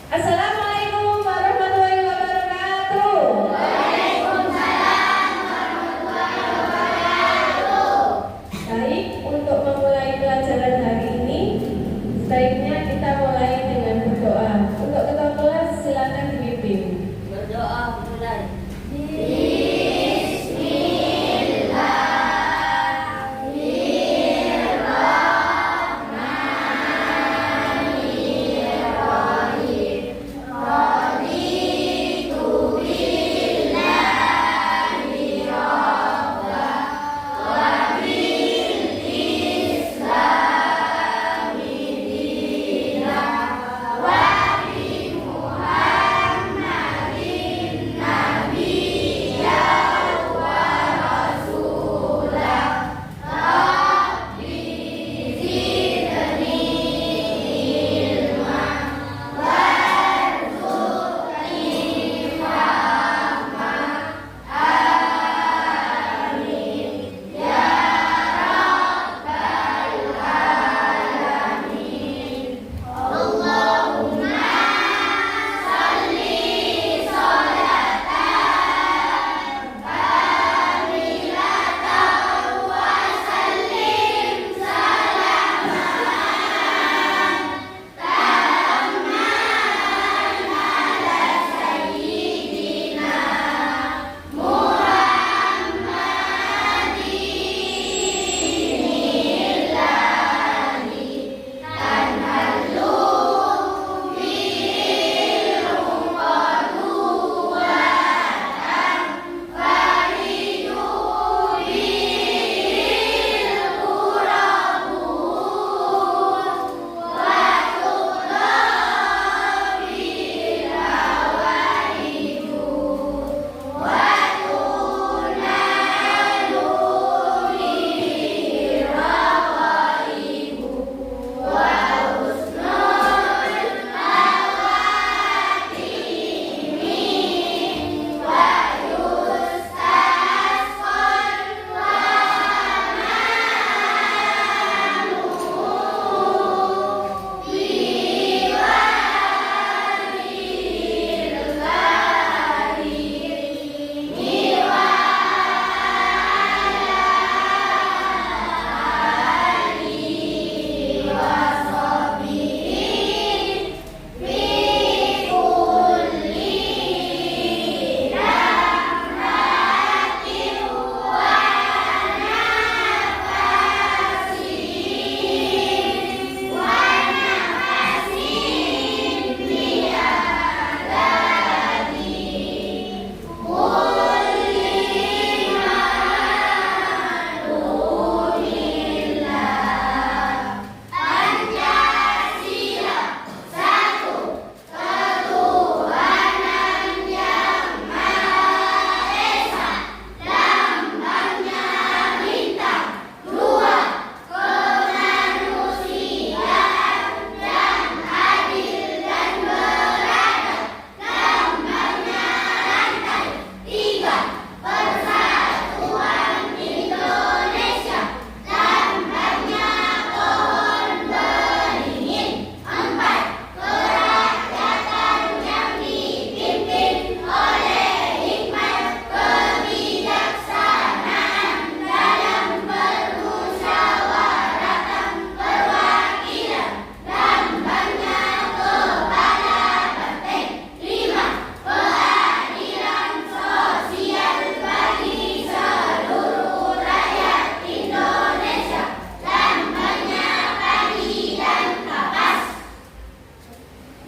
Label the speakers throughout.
Speaker 1: Assalamualaikum warahmatullahi wabarakatuh. Baik, untuk memulai pelajaran hari ini, sebaiknya kita mulai dengan berdoa. Untuk ketua kelas silakan dipimpin.
Speaker 2: Berdoa mulai.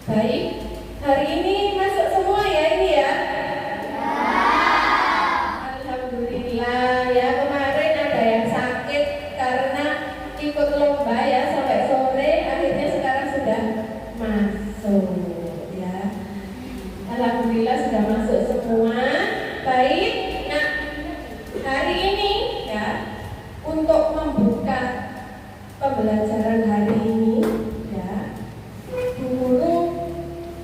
Speaker 1: Baik, hari ini masuk semua ya ini ya? Alhamdulillah ya, kemarin ada yang sakit karena ikut lomba ya sampai sore, akhirnya sekarang sudah masuk ya. Alhamdulillah sudah masuk semua. Baik, nah hari ini ya untuk membuka pembelajaran hari ini ya, guru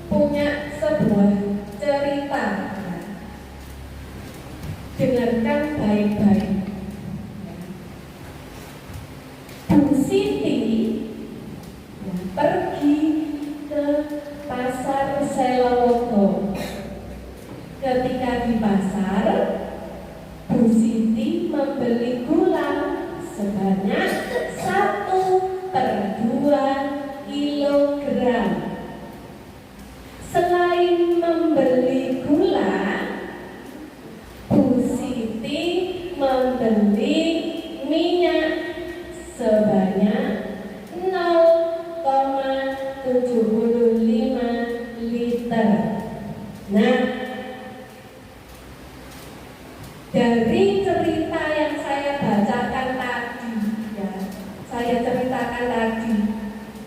Speaker 1: punya sebuah cerita. Dengarkan baik-baik. Bu Siti pergi ke pasar Selowogo. Ketika di pasar, Bu Siti membeli gula sebanyak 1/2 kilogram. Selain membeli gula, Bu Siti membeli minyak sebanyak 0,75 liter. Nah, dari cerita yang saya bacakan tadi, ya, saya ceritakan tadi,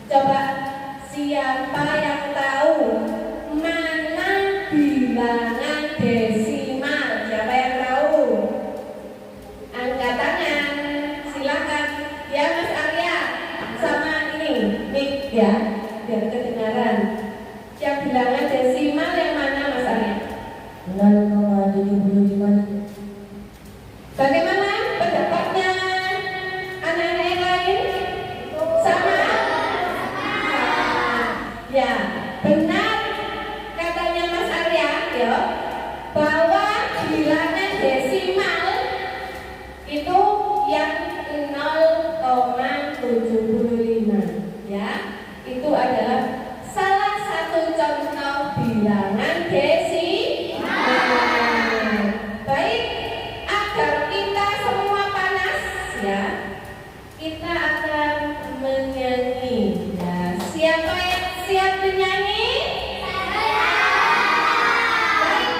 Speaker 1: coba siapa yang tahu mana bilangan desimal? Siapa yang tahu? Angkat tangan, silakan. Ya Mas Arya, sama ini, mic ya, biar kedengaran. Yang bilangan desimal yang mana Mas Arya?
Speaker 2: 0,75.
Speaker 1: Bagaimana pendapatnya anak-anak yang lain? Sama? Ya, benar katanya Mas Arya, ya, bahwa bilangan desimal itu yang 0,75, ya. Itu adalah salah satu contoh bilangan desimal. Baik, agar kita semua panas, ya, kita akan menyanyi. Ya, siapa yang siap menyanyi? Baik,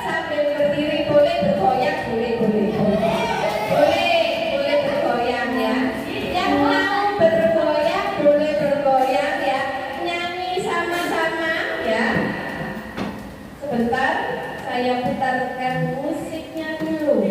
Speaker 1: sambil berdiri boleh, bergoyang boleh, boleh bergoyang ya. Yang mau bergoyang boleh bergoyang ya. Nyanyi sama-sama ya. Sebentar, saya putarkan musiknya dulu.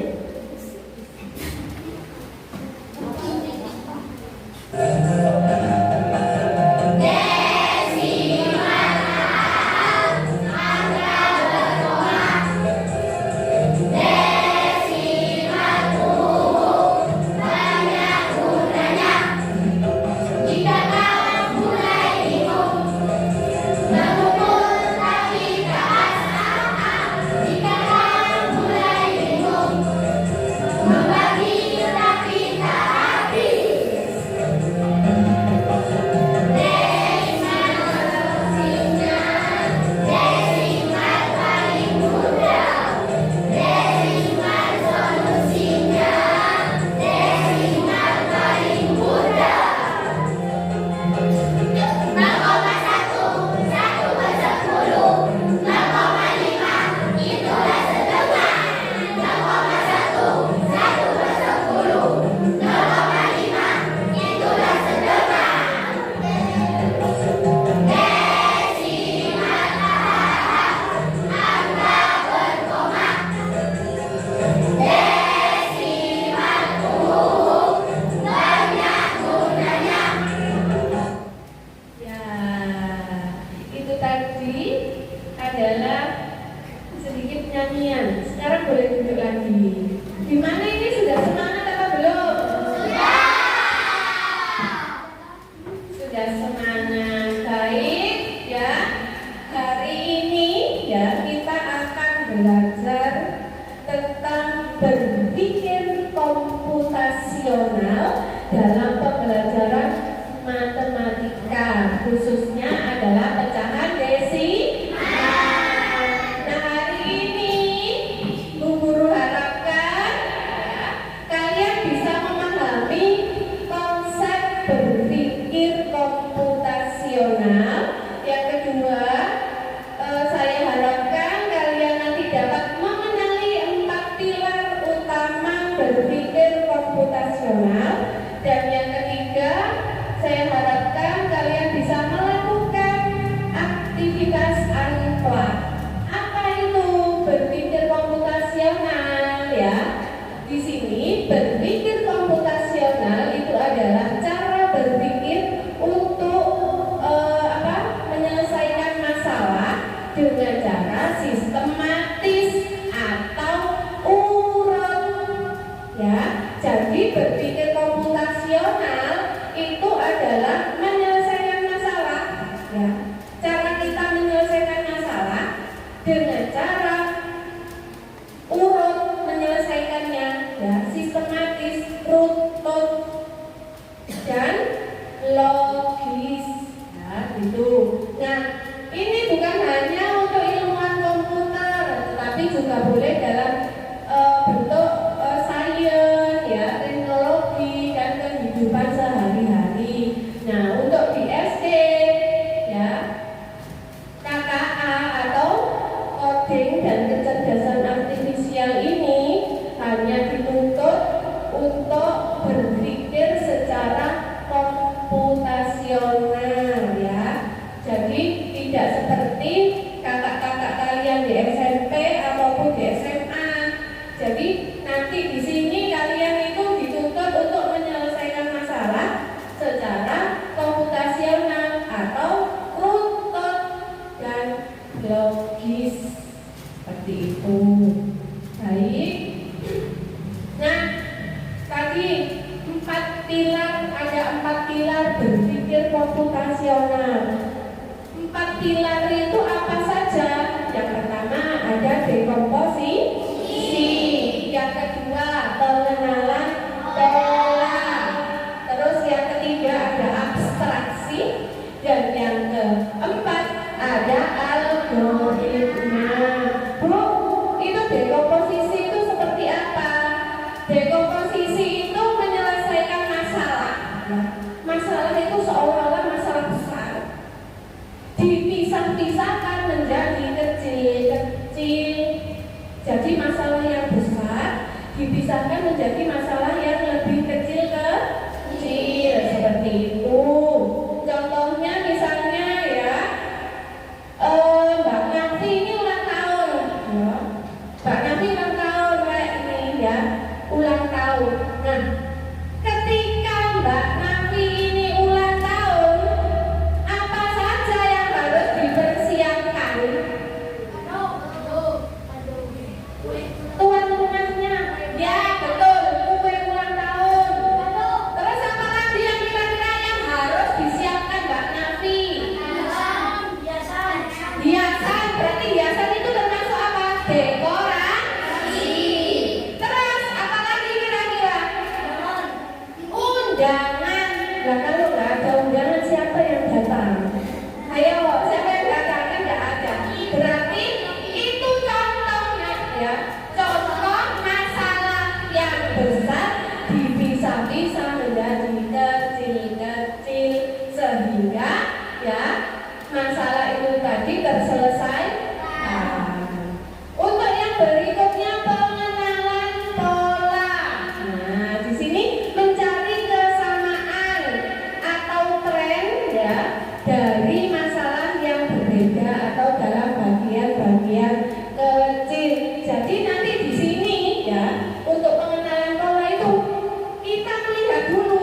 Speaker 1: dalam pembelajaran matematika, khususnya adalah pecahan desimal. Nah, hari ini Bu Guru harapkan dengan cara urut menyelesaikannya, ya, sistematis, runtut, dan logis, ya, gitu. Nah, ini bukan hanya untuk ilmuwan komputer, tetapi juga boleh dalam bentuk sains, ya, teknologi dan kehidupan sehari-hari. Nah, untuk di SD, ya, KKA atau coding dan kecerdasan artifisial ini hanya dituntut untuk berpikir secara komputasional, ya. Jadi tidak seperti kakak-kakak kalian di SMP ataupun di SMA. Jadi nanti di sini kalian itu dituntut untuk menyelesaikan masalah secara komputasional atau runtut dan logis, seperti itu. Baik. Nah, tadi ada empat pilar berpikir komputasional. Empat pilar itu apa saja? Yang pertama ada dekomposisi, yang kedua pengenalan pola, terus yang ketiga ada abstraksi, dan yang keempat ada algoritma. Bu, itu dekomposisi itu seperti apa? Dekomposisi itu menyelesaikan masalah. Masalah itu seolah-olah masalah besar, dipisah-pisahkan menjadi kecil-kecil. Jadi masalah yang besar dipisahkan menjadi masalah yang lebih kecil-kecil, seperti itu. Contohnya misalnya, ya, Mbak Nafi ini ulang tahun, ya. Mbak Nafi ulang tahun kayak ini, ya, ulang tahun. Nah, ketika Mbak Nafi ini ulang tahun, apa saja yang harus dipersiapkan? Tuan rumahnya, ya betul, kue ulang tahun. Terus apa lagi yang kira-kira yang harus disiapkan Mbak Nafi? Hiasan, berarti hiasan itu termasuk apa? Dekorasi. Terus apa lagi kira-kira? Undangan. Nah, kalau nggak ada undangan, siapa yang datang? Ayo, siapa yang datang? Kan nggak ada. Berarti itu contohnya, ya, contoh masalah yang besar dipisah-pisah menjadi kecil-kecil sehingga, ya, masalah itu tadi terselesaikan. Untuk yang berikutnya pengenalan pola. Nah, di sini mencari kesamaan atau tren, ya, dari masalah yang berbeda atau dalam bagian-bagian kecil. Jadi nanti di sini, ya, untuk pengenalan pola itu kita melihat dulu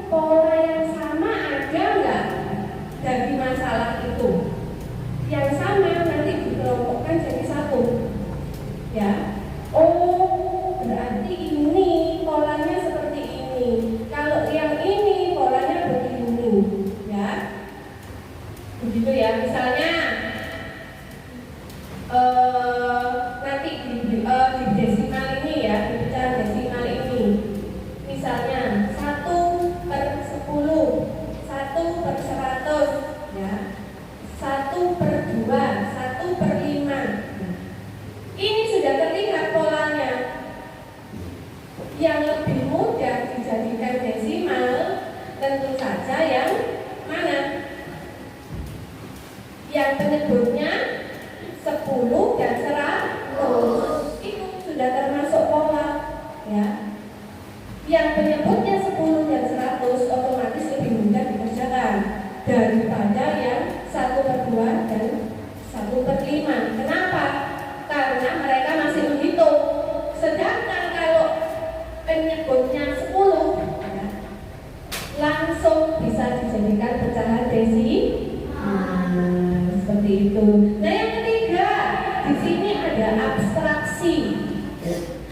Speaker 1: pola yang sama ada nggak dari masalah itu. Yang sama nanti dikelompokkan jadi satu, ya. Oh, berarti ini polanya seperti ini. Kalau yang ini polanya begini, ya. Begitu, ya. Misalnya nanti di desimal ini, ya, di pecahan desimal ini. Misalnya 1/10, 1/100, ya, 1/2, 1/5. Ini sudah terlihat polanya. Yang lebih mudah dijadikan desimal tentu saja yang mana? Yang penyebutnya 10 dan 100. Itu sudah termasuk pola, ya. Yang penyebutnya 10 dan 100 otomatis lebih mudah dikerjakan daripada yang 1/2 dan 1/5. Kenapa? Karena mereka masih menghitung. Sedangkan kalau penyebutnya 10, ya, langsung bisa dijadikan pecahan desimal. Seperti itu. Nah, yang ketiga, di sini ada abstraksi.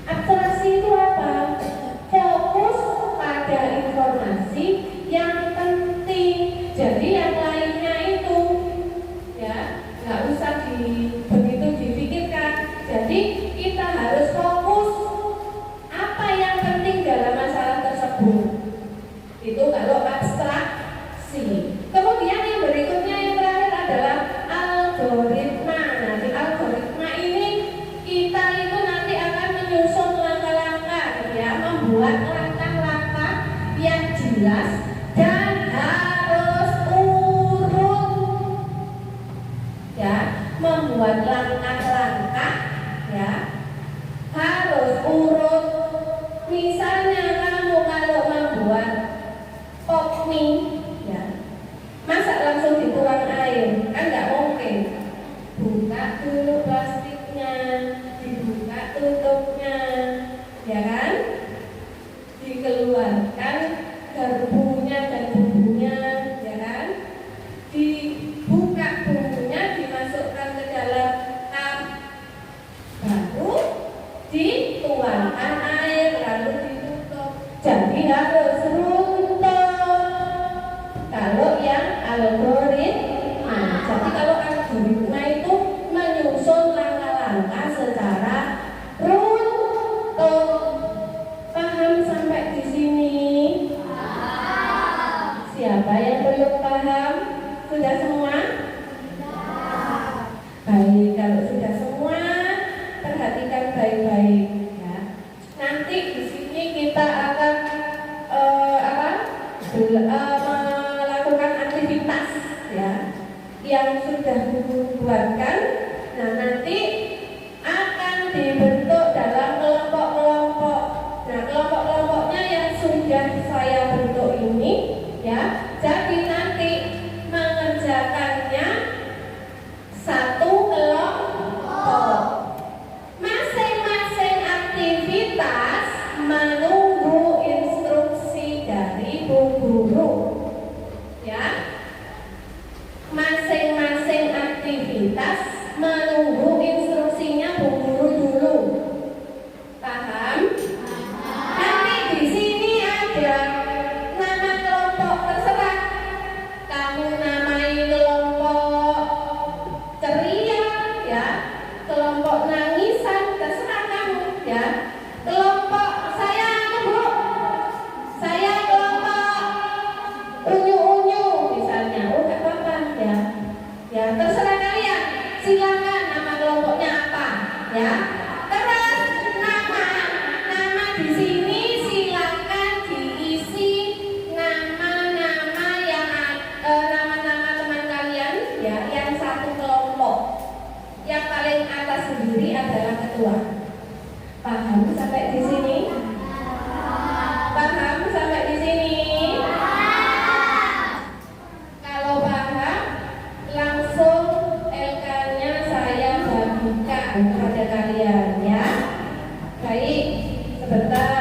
Speaker 1: Abstraksi itu apa? Fokus pada informasi yang penting. Jadi yang lainnya itu, ya, nggak usah begitu algoritma. Nah, di algoritma ini kita itu nanti akan menyusun langkah-langkah, ya, membuat langkah-langkah yang jelas dan harus urut, ya, membuat langkah-langkah, ya, harus urut. Misalnya kamu kalau membuat pop mie, ya, masa langsung dituang air, kan nggak mungkin. Buka dulu plastiknya, dibuka tutupnya, ya kan? Dikeluarkan garpunya dan bumbunya, ya kan? Dibuka bumbunya, dimasukkan ke dalam cup, baru dituangkan air, lalu ditutup. Jadi harus runtuh kalau yang algoritma. Jadi kalau algoritma itu menyusun langkah-langkah secara runtuh. Paham sampai di sini? Siapa yang belum paham? Sudah semua? Baik, kalau sudah semua, perhatikan baik-baik, ya. Nanti di sini kita akan melakukan aktivitas, ya, yang sudah dibuatkan. Nah, nanti akan dibentuk dalam kelompok-kelompok. Nah, kelompok-kelompoknya yang sudah saya bentuk ini, ya. Jadi nanti mengerjakannya satu kelompok. Masing-masing aktivitas menunggu instruksi dari Bu Guru, ya. Masing-masing aktivitas menunggu instruksinya Bu Guru dulu. Paham? Nanti di sini ada nama kelompok, terserah kamu namai kelompok ceria, ya, kelompok nangisan, terserah kamu, ya. Kelompok saya Bu, saya kelompok unyu-unyu misalnya, oh gak apa-apa, ya. Ya, terserah kalian, silakan nama kelompoknya apa, ya. Terus nama di sini silakan diisi nama-nama yang nama-nama teman kalian, ya, yang satu kelompok. Yang paling atas sendiri adalah ketua. Paham sampai di sini? Paham sampai di sini? Kalau paham, langsung LK-nya saya bagikan kepada kalian, ya. Baik, sebentar.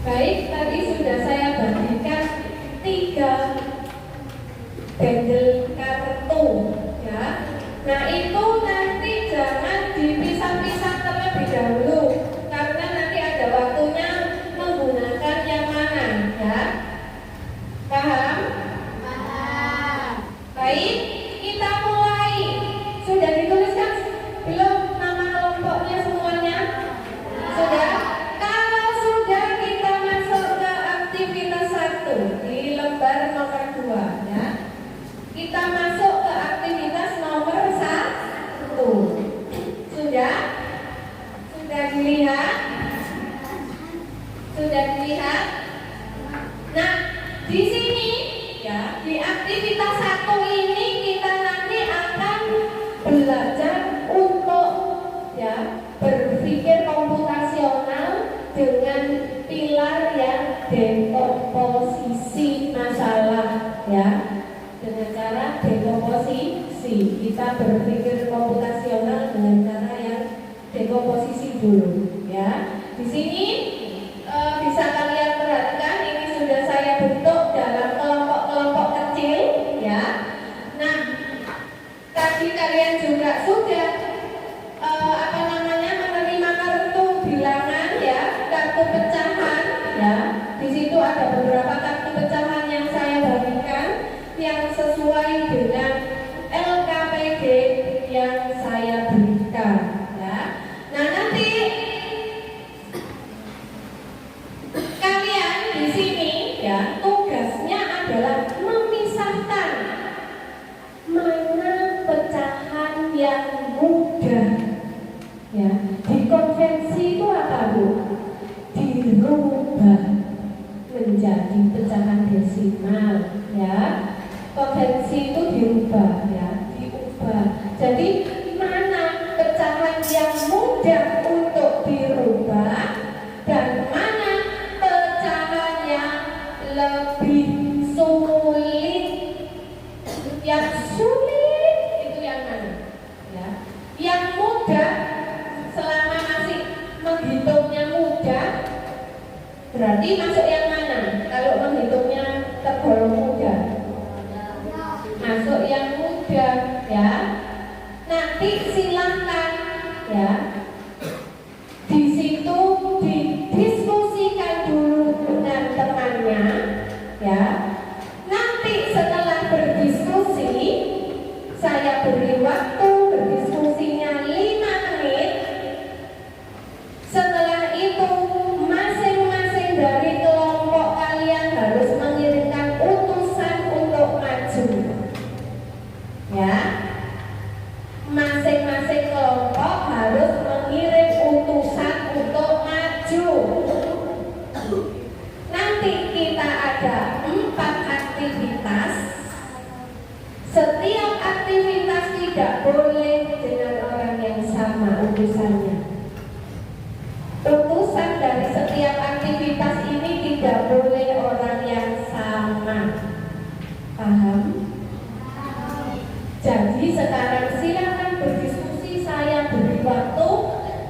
Speaker 1: Baik, tadi sudah saya bagikan 3 bundle kartu ya. Nah itu nanti jangan dipisah-pisah terlebih dahulu karena nanti ada waktunya menggunakan yang mana ya. Paham?
Speaker 2: Paham.
Speaker 1: Baik, kita mulai. Sudah dituliskan belum nama kelompoknya semuanya? Sudah? Kalau sudah, kita masuk ke aktivitas 1 di lembar nomor 2 ya. Kita masuk ke aktivitas nomor 1. Sudah? Sudah dilihat? Sudah dilihat? Nah, di sini ya, di aktivitas 1 ini kita nanti akan belajar untuk ya berpikir komputasional dengan pilar yang dekomposisi masalah ya. Dengan cara dekomposisi kita berpikir komputasional dengan cara yang dekomposisi dulu ya. Di sini bisa kalian perhatikan ini sudah saya bentuk dalam kelompok-kelompok kecil ya. Nah, tadi kalian juga sudah menerima kartu bilangan ya, kartu pecahan ya. Di situ ada beberapa kartu pecahan yang saya bagikan yang sesuai dengan LKPD yang saya berikan ya. Nah, nanti kalian di sini ya tugasnya adalah memisahkan mana pecahan yang mudah ya. Di konvensi itu apa Bu? Dirubah menjadi pecahan desimal ya. Konvensi itu dirubah ya, diubah. Jadi mana pecahan yang mudah untuk dirubah dan mana pecahan yang lebih sulit. Yang sulit itu yang mana? Ya. Yang mudah selama masih menghitungnya mudah berarti masuk yang mana? Kalau menghitungnya tergolong mudah, masuk yang mudah ya. Nanti silahkan ya di situ didiskusikan dulu dengan temannya ya. Nanti setelah berdiskusi saya beri waktu berdiskusinya 5 menit. Setelah itu masing-masing dari kelompok kalian harus mengirimkan utusan untuk maju ya. Masing-masing kelompok harus mengirim utusan untuk maju. Nanti kita ada 4 aktivitas. Setiap aktivitas tidak boleh dengan orang yang sama utusannya. Utusan dari setiap aktivitas ini tidak boleh orang yang sama. Paham? Jadi sekarang silakan berdiskusi. Saya beri waktu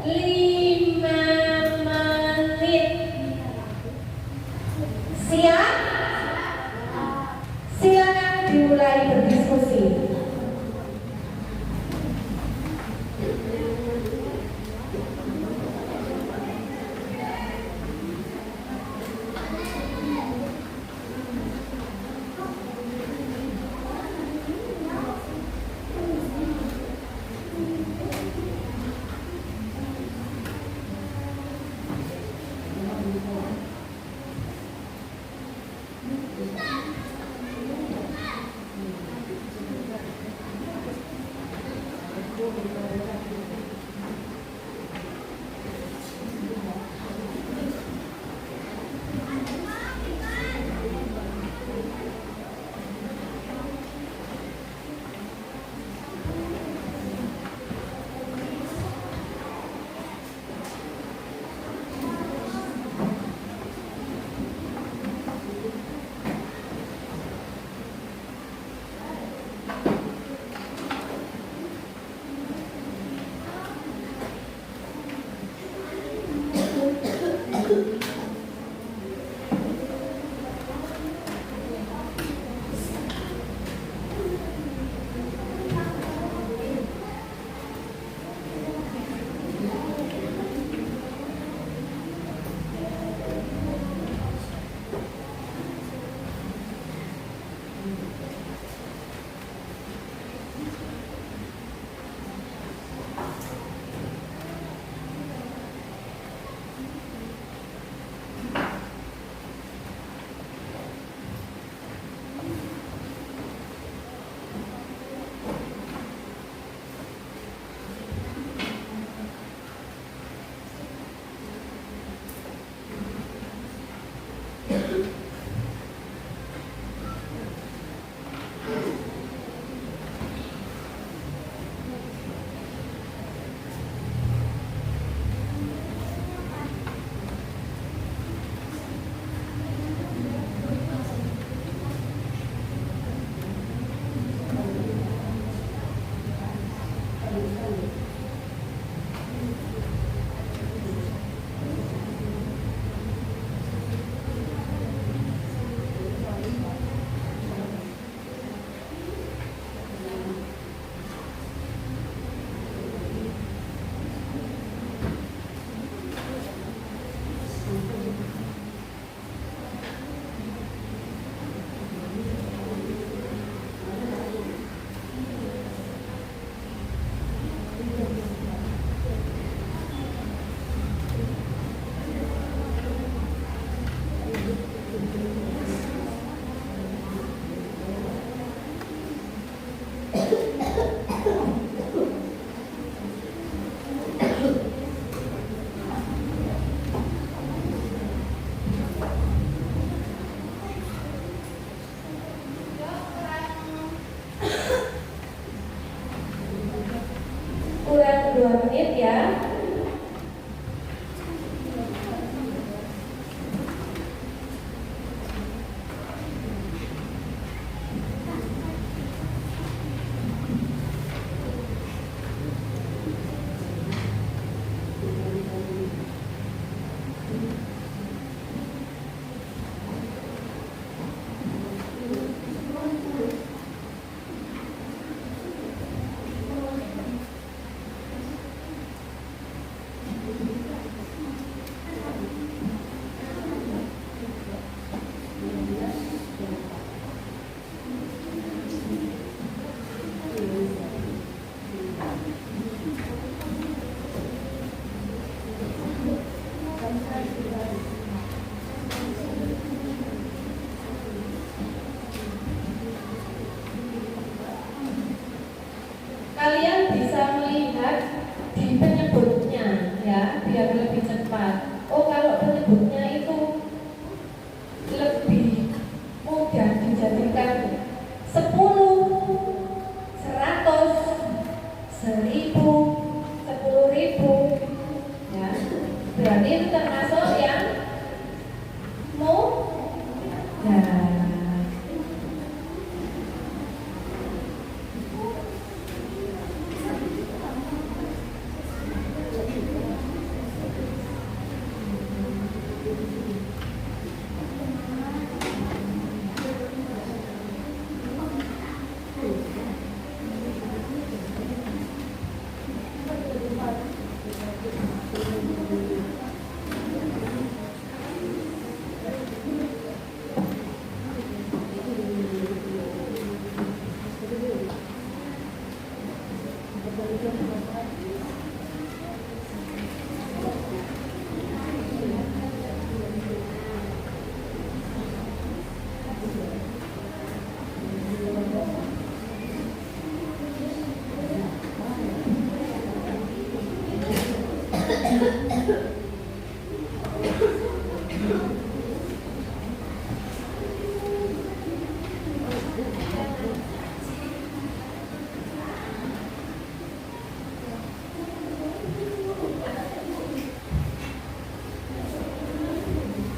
Speaker 1: 5 menit. Siap? Silakan dimulai berdiskusi. Kalian bisa melihat di penyebutnya ya, biar lebih cepat. Oh, kalau penyebutnya itu lebih mudah dijadikan 10, 100, 1000, 10.000 ya. Berarti itu termasuk yang mudah.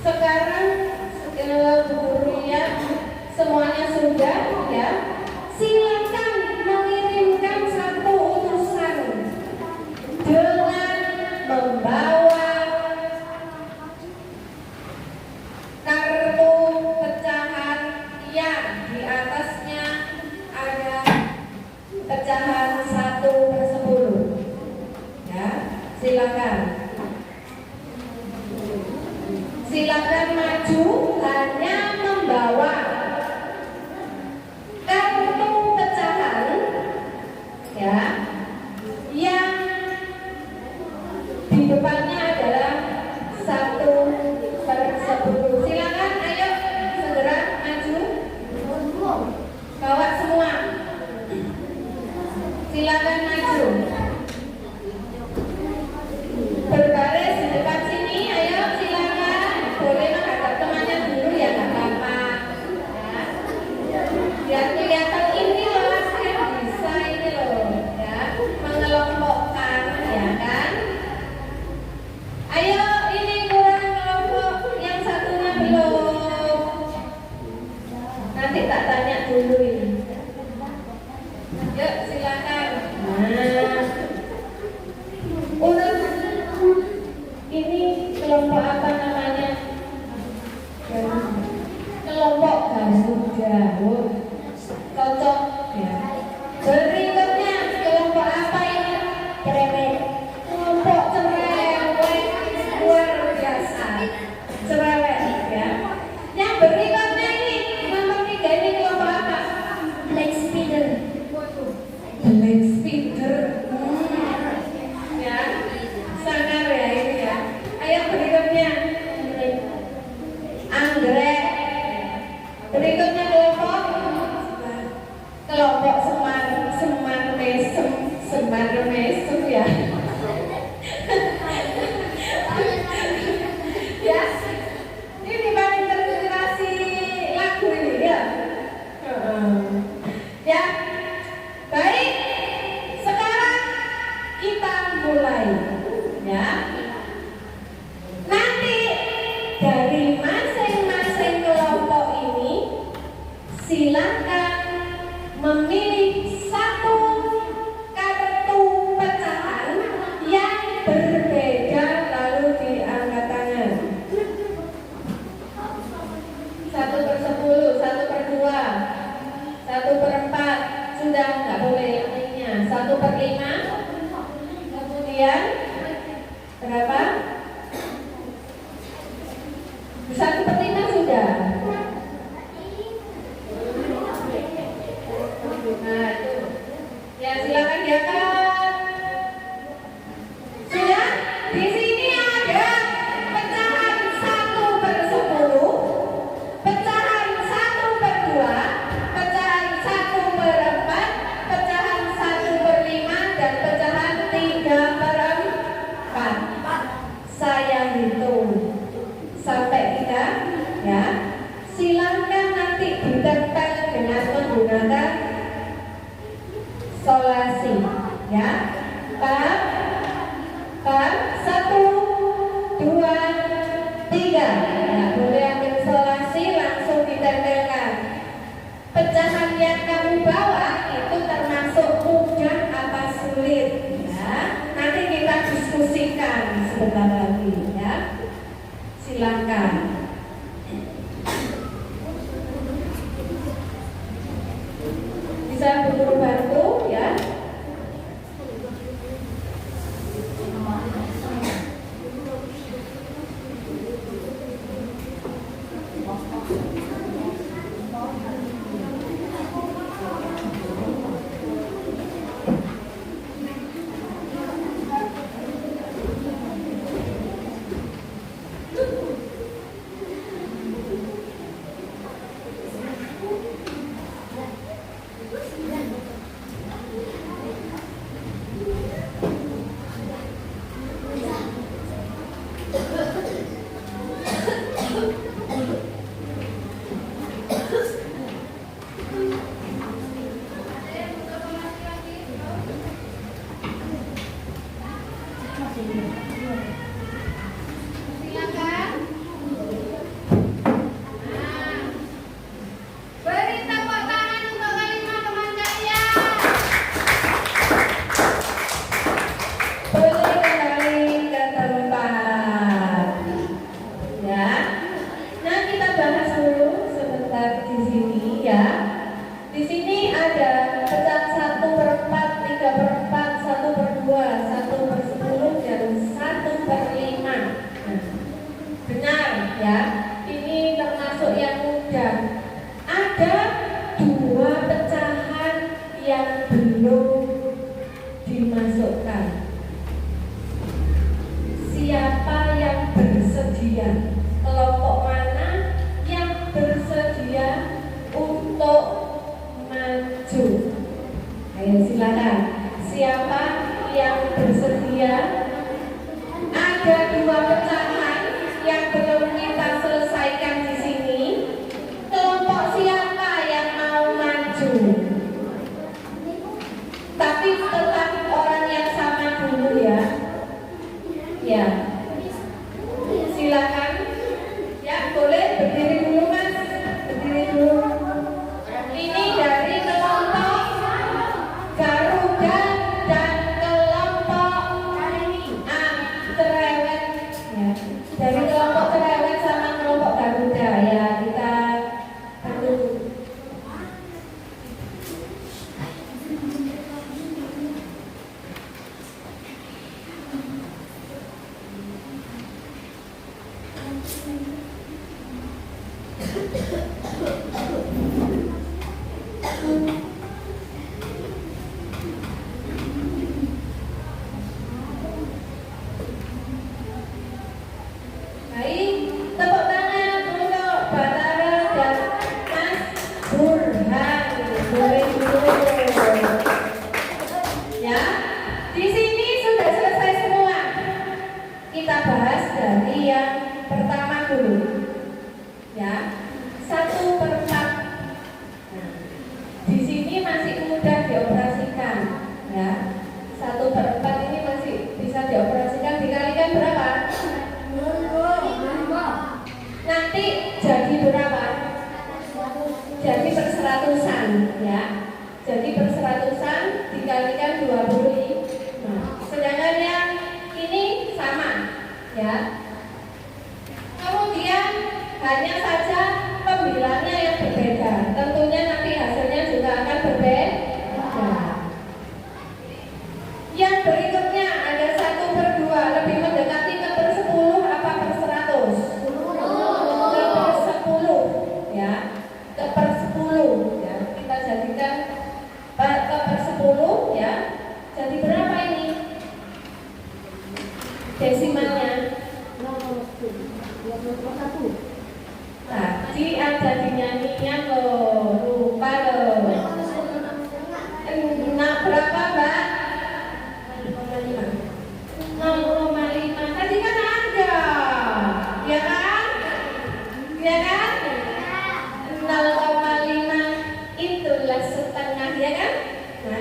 Speaker 1: Sekarang guru lihat semuanya sudah ya. Silakan mengirimkan satu utusan dengan membawa kartu pecahan yang di atasnya ada pecahan 1/10 ya. Silakan maju, hanya membawa kartu pecahan ya yang di depannya adalah 1/10. Silakan, ayo segera maju, bawa semua. Silakan maju, berbaris di depan sini. Ayo silakan, boleh menghadap temannya dulu ya, nggak apa-apa ya. Biar kelihatan ini loh, saya bisa ini loh ya, mengelompokkan ya kan. Ayo, ini kurang kelompok, yang satunya belum. Nanti tak tanya dulu ini. Yuk silakan. Nah, urut ini kelompok apa namanya? Kelompok Garuda. Cocok ya. Berikutnya kelompok apa ini? Cerewet. Kelompok cerewet, luar biasa. Cerewet ya. Yang berikutnya ini nomor 3 ini kelompok apa? Black Spider. Black Spider. Ya, sangar ya ini ya. Ayo berikutnya anggrek. Berikutnya kelompok Ya, paham? Paham? 1, 2, 3. Nah, boleh ambil isolasi langsung ditempelkan. Pecahan yang kamu bawa itu termasuk mudah apa sulit? Ya, nanti kita diskusikan sebentar lagi ya. Silakan. Bisa guru bantu ya.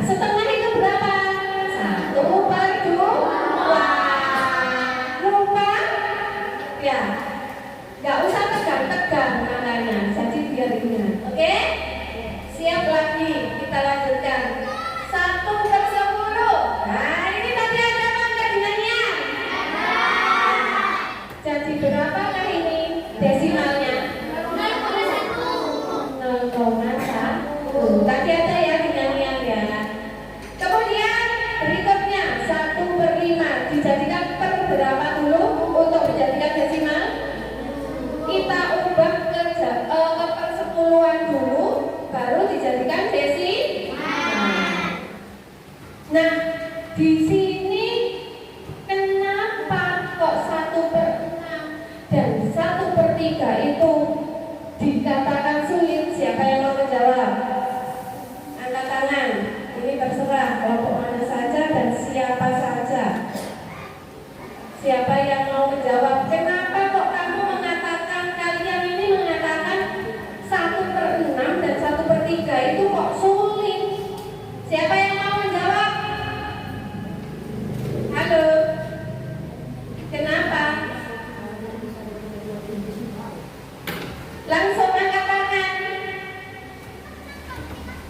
Speaker 2: Setengah itu berapa?
Speaker 1: Nggak usah tegang-tegang makanya, jadi biar ingat. Oke? Siap lagi, kita lanjutkan. 1/10. Nah, ini tadi ada apa enggak dinanya? Jadi berapakah ini desimalnya? 0,1. Tadi ada ya dinanya ya. Kemudian berikutnya 1/5 dijadikan per berapa dulu untuk dijadikan desimal? Kita ubah ke persepuluhan dulu, baru dijadikan desimal. Nah, di sini kenapa kok 1/6 dan 1/3 itu dikatakan sulit? Siapa yang mau menjawab? Angkat tangan. Ini terserah kelompok mana saja dan siapa saja. Siapa yang mau menjawab? Kenapa kok kamu mengatakan, kalian ini mengatakan 1/6 dan 1/3 itu kok sulit? Siapa yang mau menjawab? Halo? Kenapa? Langsung angkat tangan.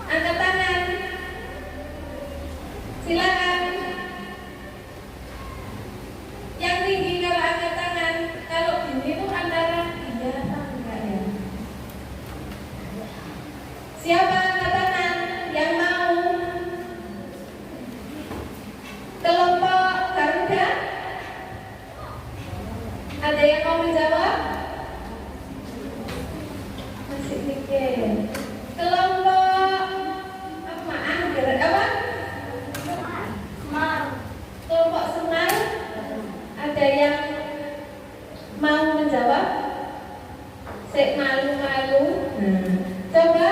Speaker 1: Angkat tangan. Silakan. Yang tinggi kalau angkat tangan. Kalau gini itu antara iya apa enggak ya? Siapa angkat tangan yang mau? Kelompok Garuda? Ada yang mau menjawab? Masih mikir. Kelompok apa? Apa? Kelompok Semar? Ada yang mau menjawab? Sek malu-malu. Coba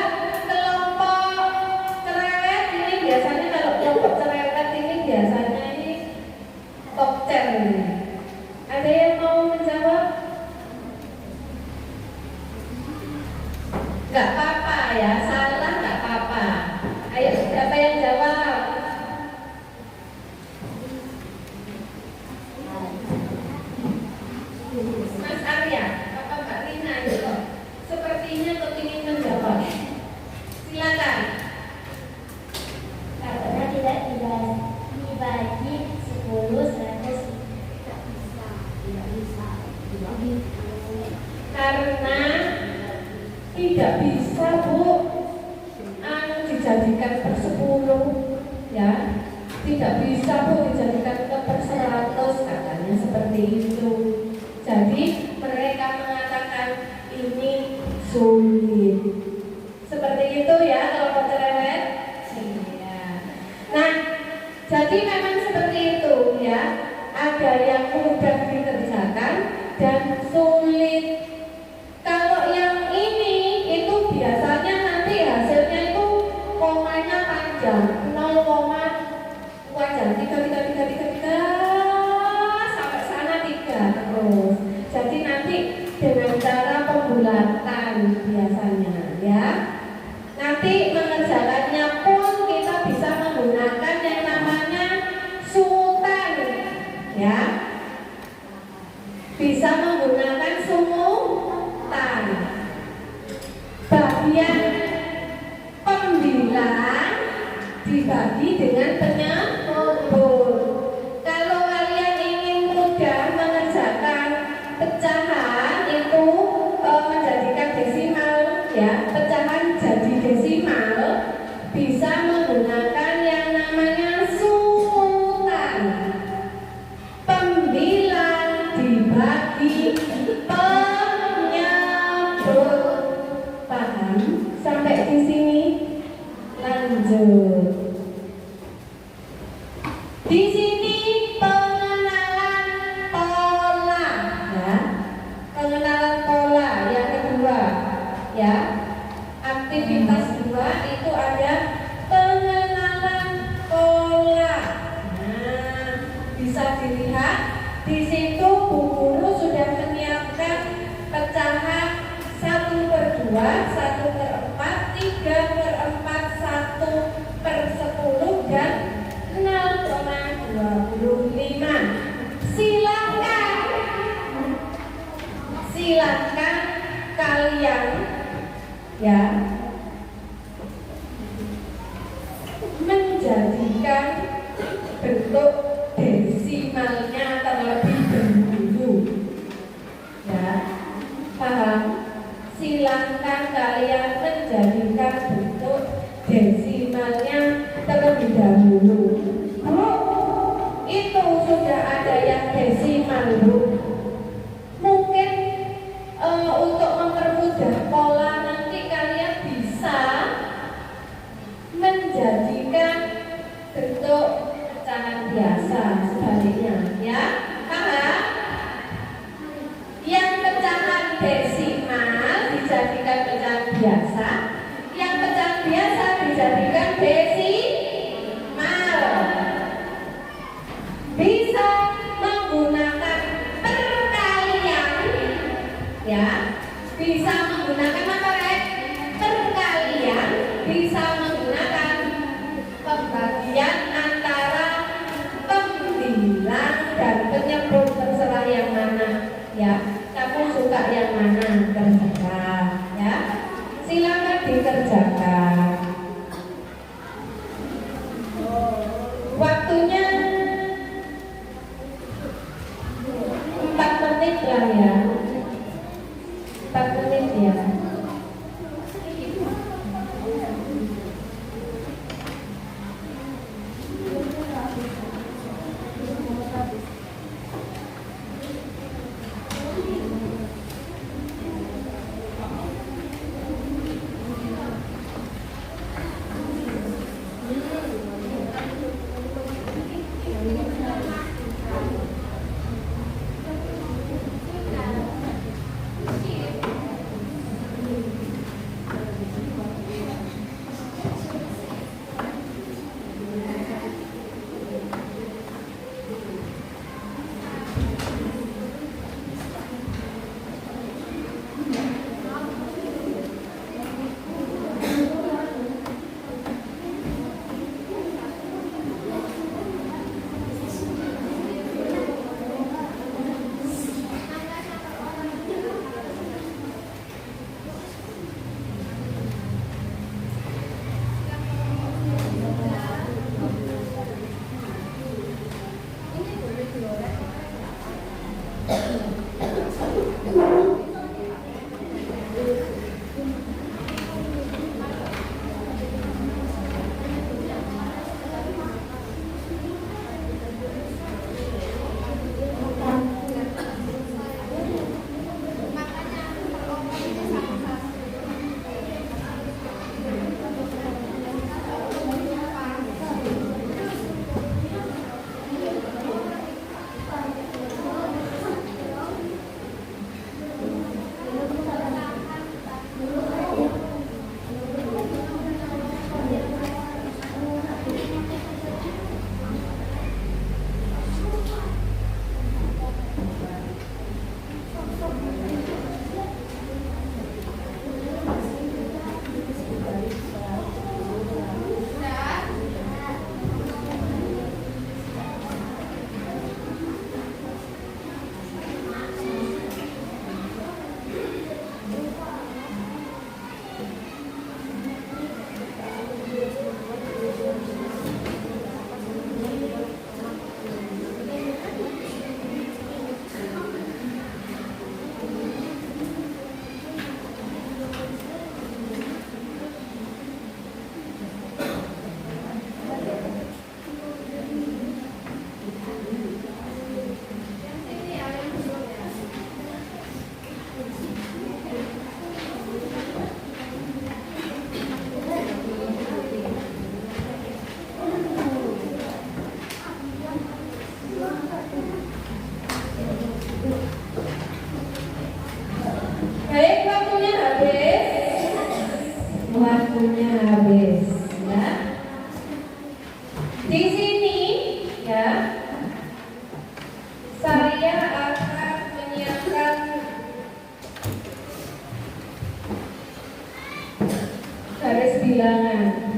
Speaker 1: kelompok cerewet ini biasanya, kalau kelompok cerewet ini biasanya ini top 10 ini. Ada yang mau menjawab? Gak apa-apa ya, salah gak apa-apa. Ayo, siapa yang jawab? Mas Arya, apa Mbak Rina itu? Sepertinya kepingin menjawab. Silakan.
Speaker 2: Karena tidak dibagi 10 100 tidak bisa.
Speaker 1: Karena tidak bisa Bu dijadikan per 10 ya, tidak bisa Bu dijadikan ke per 100, katanya seperti itu. Jadi mereka mengatakan ini sulit. Seperti itu ya kalau cerewet. Iya. Nah, jadi memang seperti itu ya. Ada yang mudah dikerjakan dan sulit. Kalau yang ini itu biasanya nanti hasilnya itu komanya panjang, 0, wajar 3 sampai sana 3 terus. Jadi nanti dengan cara pembulatan biasanya ya. Nanti mengerjakannya pun kita bisa menggunakan yang namanya sultan ya. Bisa menggunakan sumutan. Bagian pembilang dibagi dengan penyebut. Kalau kalian ingin mudah mengerjakan pecahan itu menjadikan desimal ya, pecahan jadi desimal, bisa menggunakan yang namanya sumutan. Pembilang dibagi penyebut. Paham? Sampai di sini. Lanjut. Di sini pengenalan pola ya. Pengenalan pola yang kedua ya. Aktivitas 2 itu ada pengenalan pola. Nah, bisa dilihat di situ Bu Guru sudah menyiapkan pecahan 1/2, 1/4, 3/4, 1/10 dan 0,25. Silakan silakan kalian ya menjadikan bentuk desimalnya terlebih dahulu. Ya, paham? Silakan kalian menjadikan bentuk desimalnya terlebih dahulu. Bu, itu sudah ada yang desimal, Bu. Mungkin untuk mempermudah pola nanti kalian bisa menjadikan bentuk pecahan biasa sebaliknya, ya. Paham? Yang pecahan desimal dijadikan pecahan biasa, yang pecahan biasa dijadikan desimal. Bisa menggunakan perkalian, ya. Bisa menggunakan apa, Rek? Perkalian, bisa menggunakan pembagian antara pembilang dan penyebut, terserah yang mana, ya. Kamu suka yang mana, terserah, ya. Silakan dikerjakan. Waktunya 4 menit lah ya. 4 menit ya. Waktunya habis, ya. Di sini, ya, saya akan menyiapkan garis bilangan.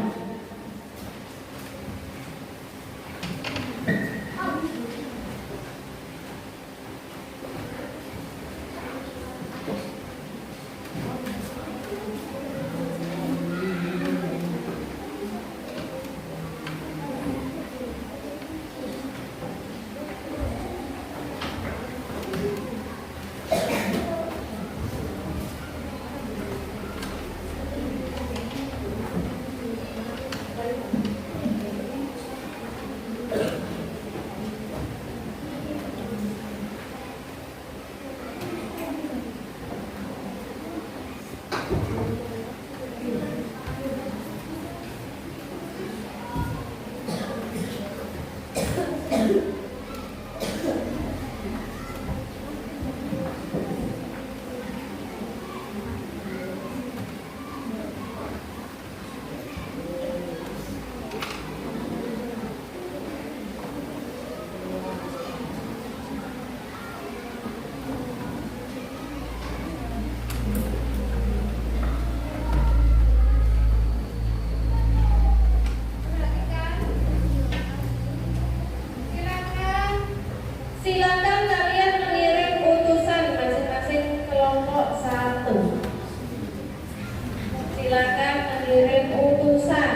Speaker 1: Silakan mengirim utusan.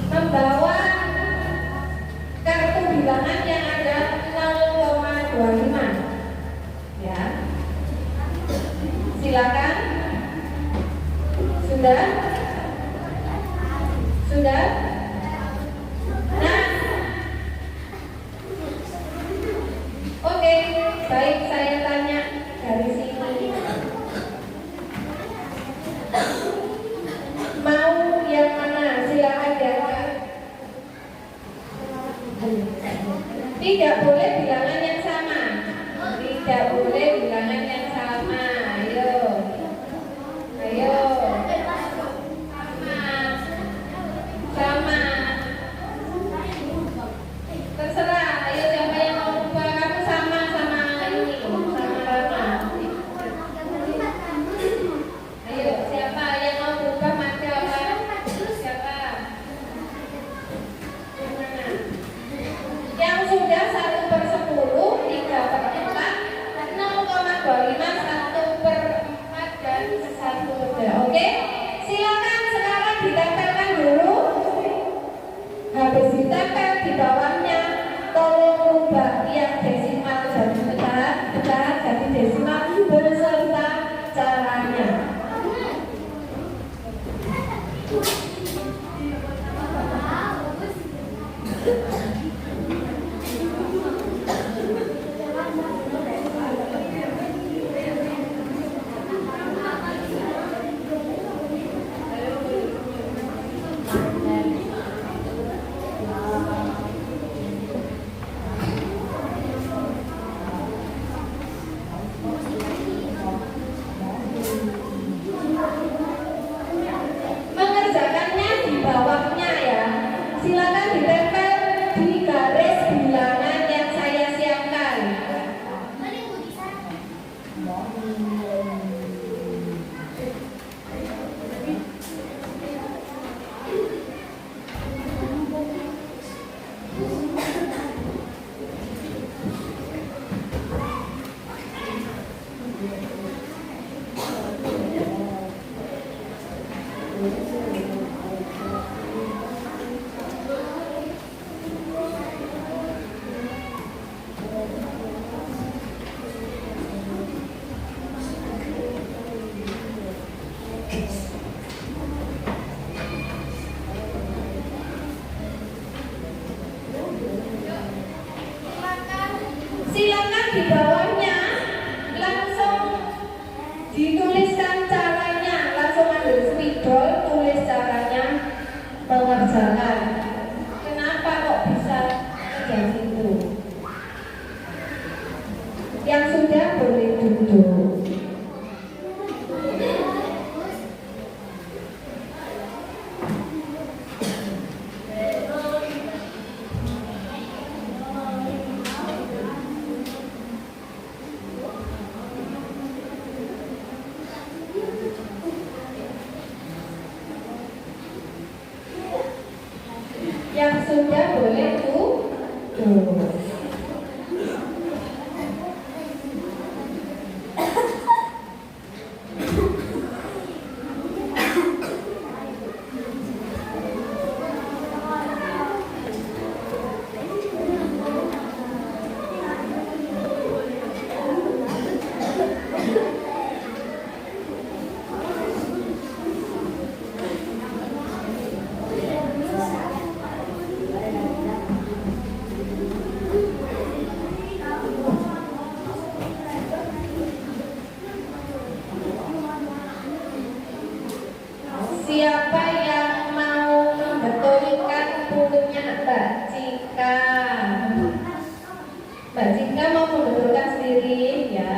Speaker 1: Membawa kartu bilangan yang ada 0,25. Ya. Silakan. Sudah? Sudah? Nah. Oke, baik, saya tanya dari sini. Mau yang mana? Silakan diangkat. Tidak boleh bilangan yang sama. Tidak boleh bilangan yang sama. Ayo. Ayo. Sama. Terserah. Ayo siapa yang mau ubah. Kamu sama ini. Sama Rama. Ayo siapa yang mau berubah mati apa? Siapa? Yang mana? Yang sudah 1/10, 3/4, 0,25, 1/4 dan 1/3. Oke? Silakan sekarang ditempelkan dulu. Habis ditempel di bawahnya, tolong rubah yang desimal jadi pecahan jadi desimal beserta caranya. Mengerjakannya di bawahnya ya. Silakan ditempel di garis bilangan yang saya siapkan. Silakan di bawahnya langsung dituliskan caranya, langsung ambil spidol, tulis caranya mengerjakan. Kenapa kok bisa kerja situ? Yang sudah boleh duduk. Yang sudah boleh duduk. Siapa yang mau membetulkan punya Mbak Cika? Mbak Cika mau membetulkan sendiri ya.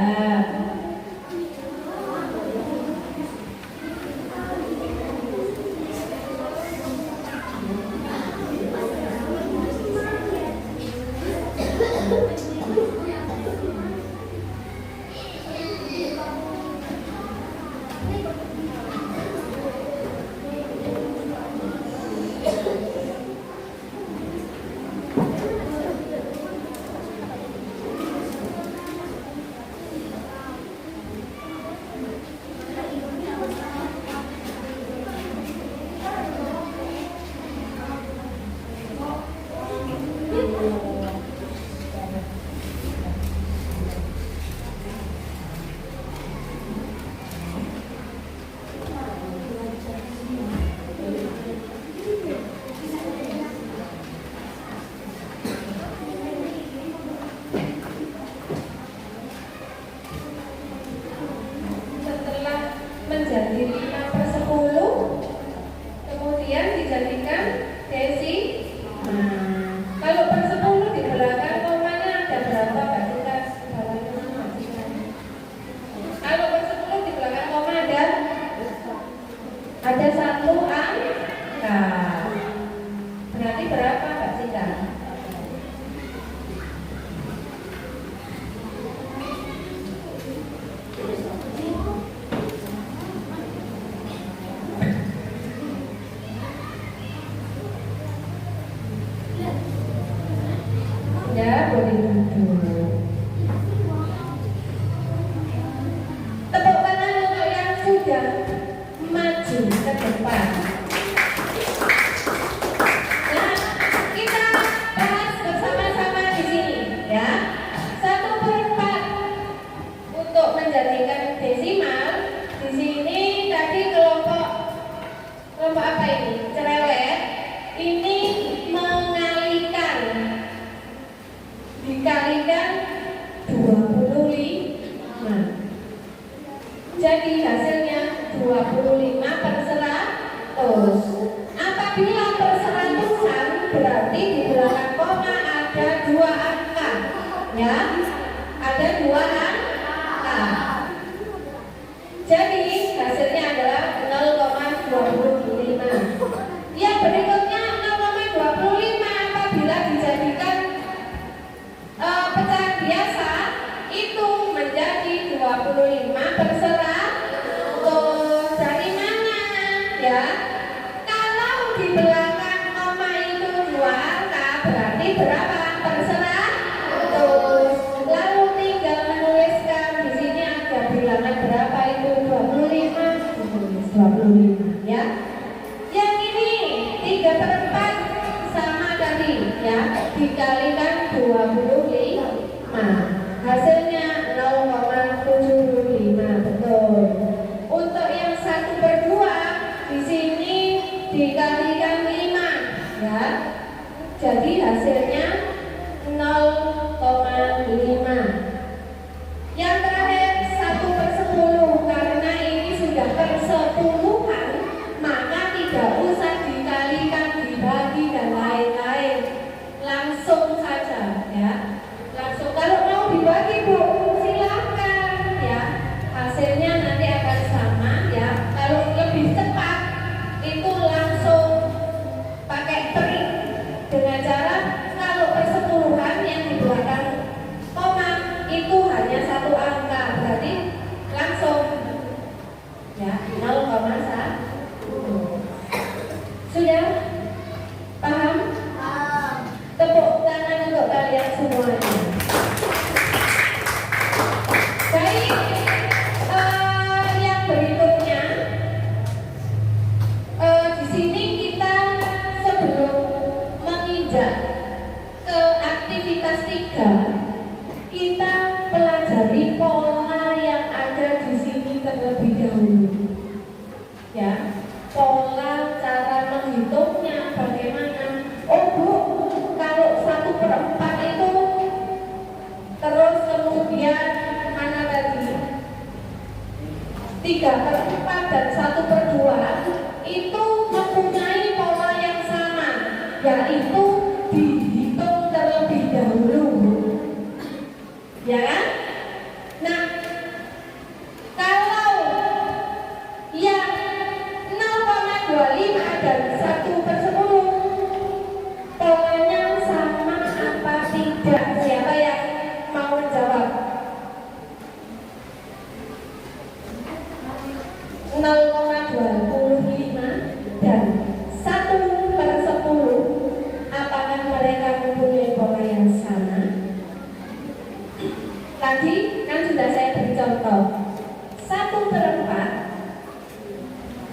Speaker 1: Ibu, silakan ya. Hasilnya nanti akan sama ya. Kalau lebih cepat itu langsung pakai trik dengan cara kalau persepuluhan yang di belakang koma itu hanya satu angka, berarti langsung ya 0,1. Sudah paham? Tepuk tangan untuk kalian semuanya. Baik, yang berikutnya di sini kita sebelum menginjak ke aktivitas 3, kita pelajari pola yang ada di sini terlebih dahulu. Ya, pola cara menghitungnya bagaimana? Oh Bu, kalau 1/4 itu terus kemudian mana tadi 3/4 dan 1/2 itu mempunyai pola yang sama, yaitu dihitung terlebih dahulu, ya kan? Nah, kalau yang 0,25 dan 1/10 polanya sama apa tidak? Siapa yang mau menjawab? 0,25 dan 1/10 apakah mereka mempunyai pola yang sama? Tadi kan sudah saya beri contoh 1/4,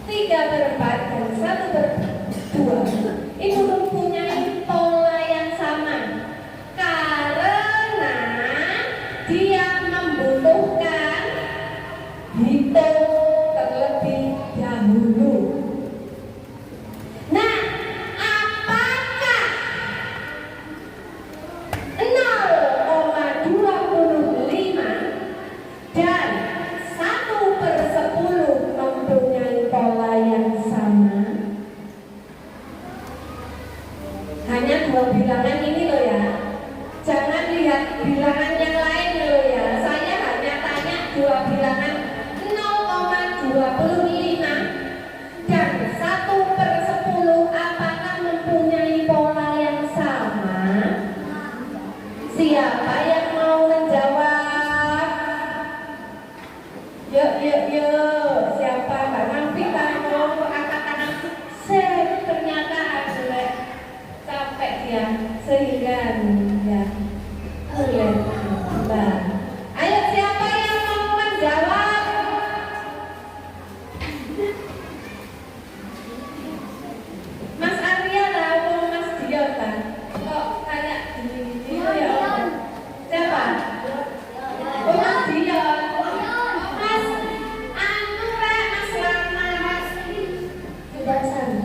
Speaker 1: 3/4 dan 1/2 itu mempunyai pola yang sama karena dia membutuhkan hitung terlebih dahulu. Nah, apakah 0,25 dan 1/10 mempunyai pola yang sama? Hanya dua bilangan ini loh ya. Jangan lihat bilangan yang lain loh ya. Saya hanya tanya dua bilangan 0,25 dan 1/10 apakah mempunyai pola yang sama? Siapa yang mau menjawab? Yuk. Siapa? Mbak Nafita mau angkat tangan. Ternyata ada capek dia sehingga ya boleh Mbak. Ayo siapa yang mau menjawab? Mas Arya atau Mas Diota? Kok kayak gini ya? Siapa? Oh Mas Diot. Mas Mas Lana. Tidak sama.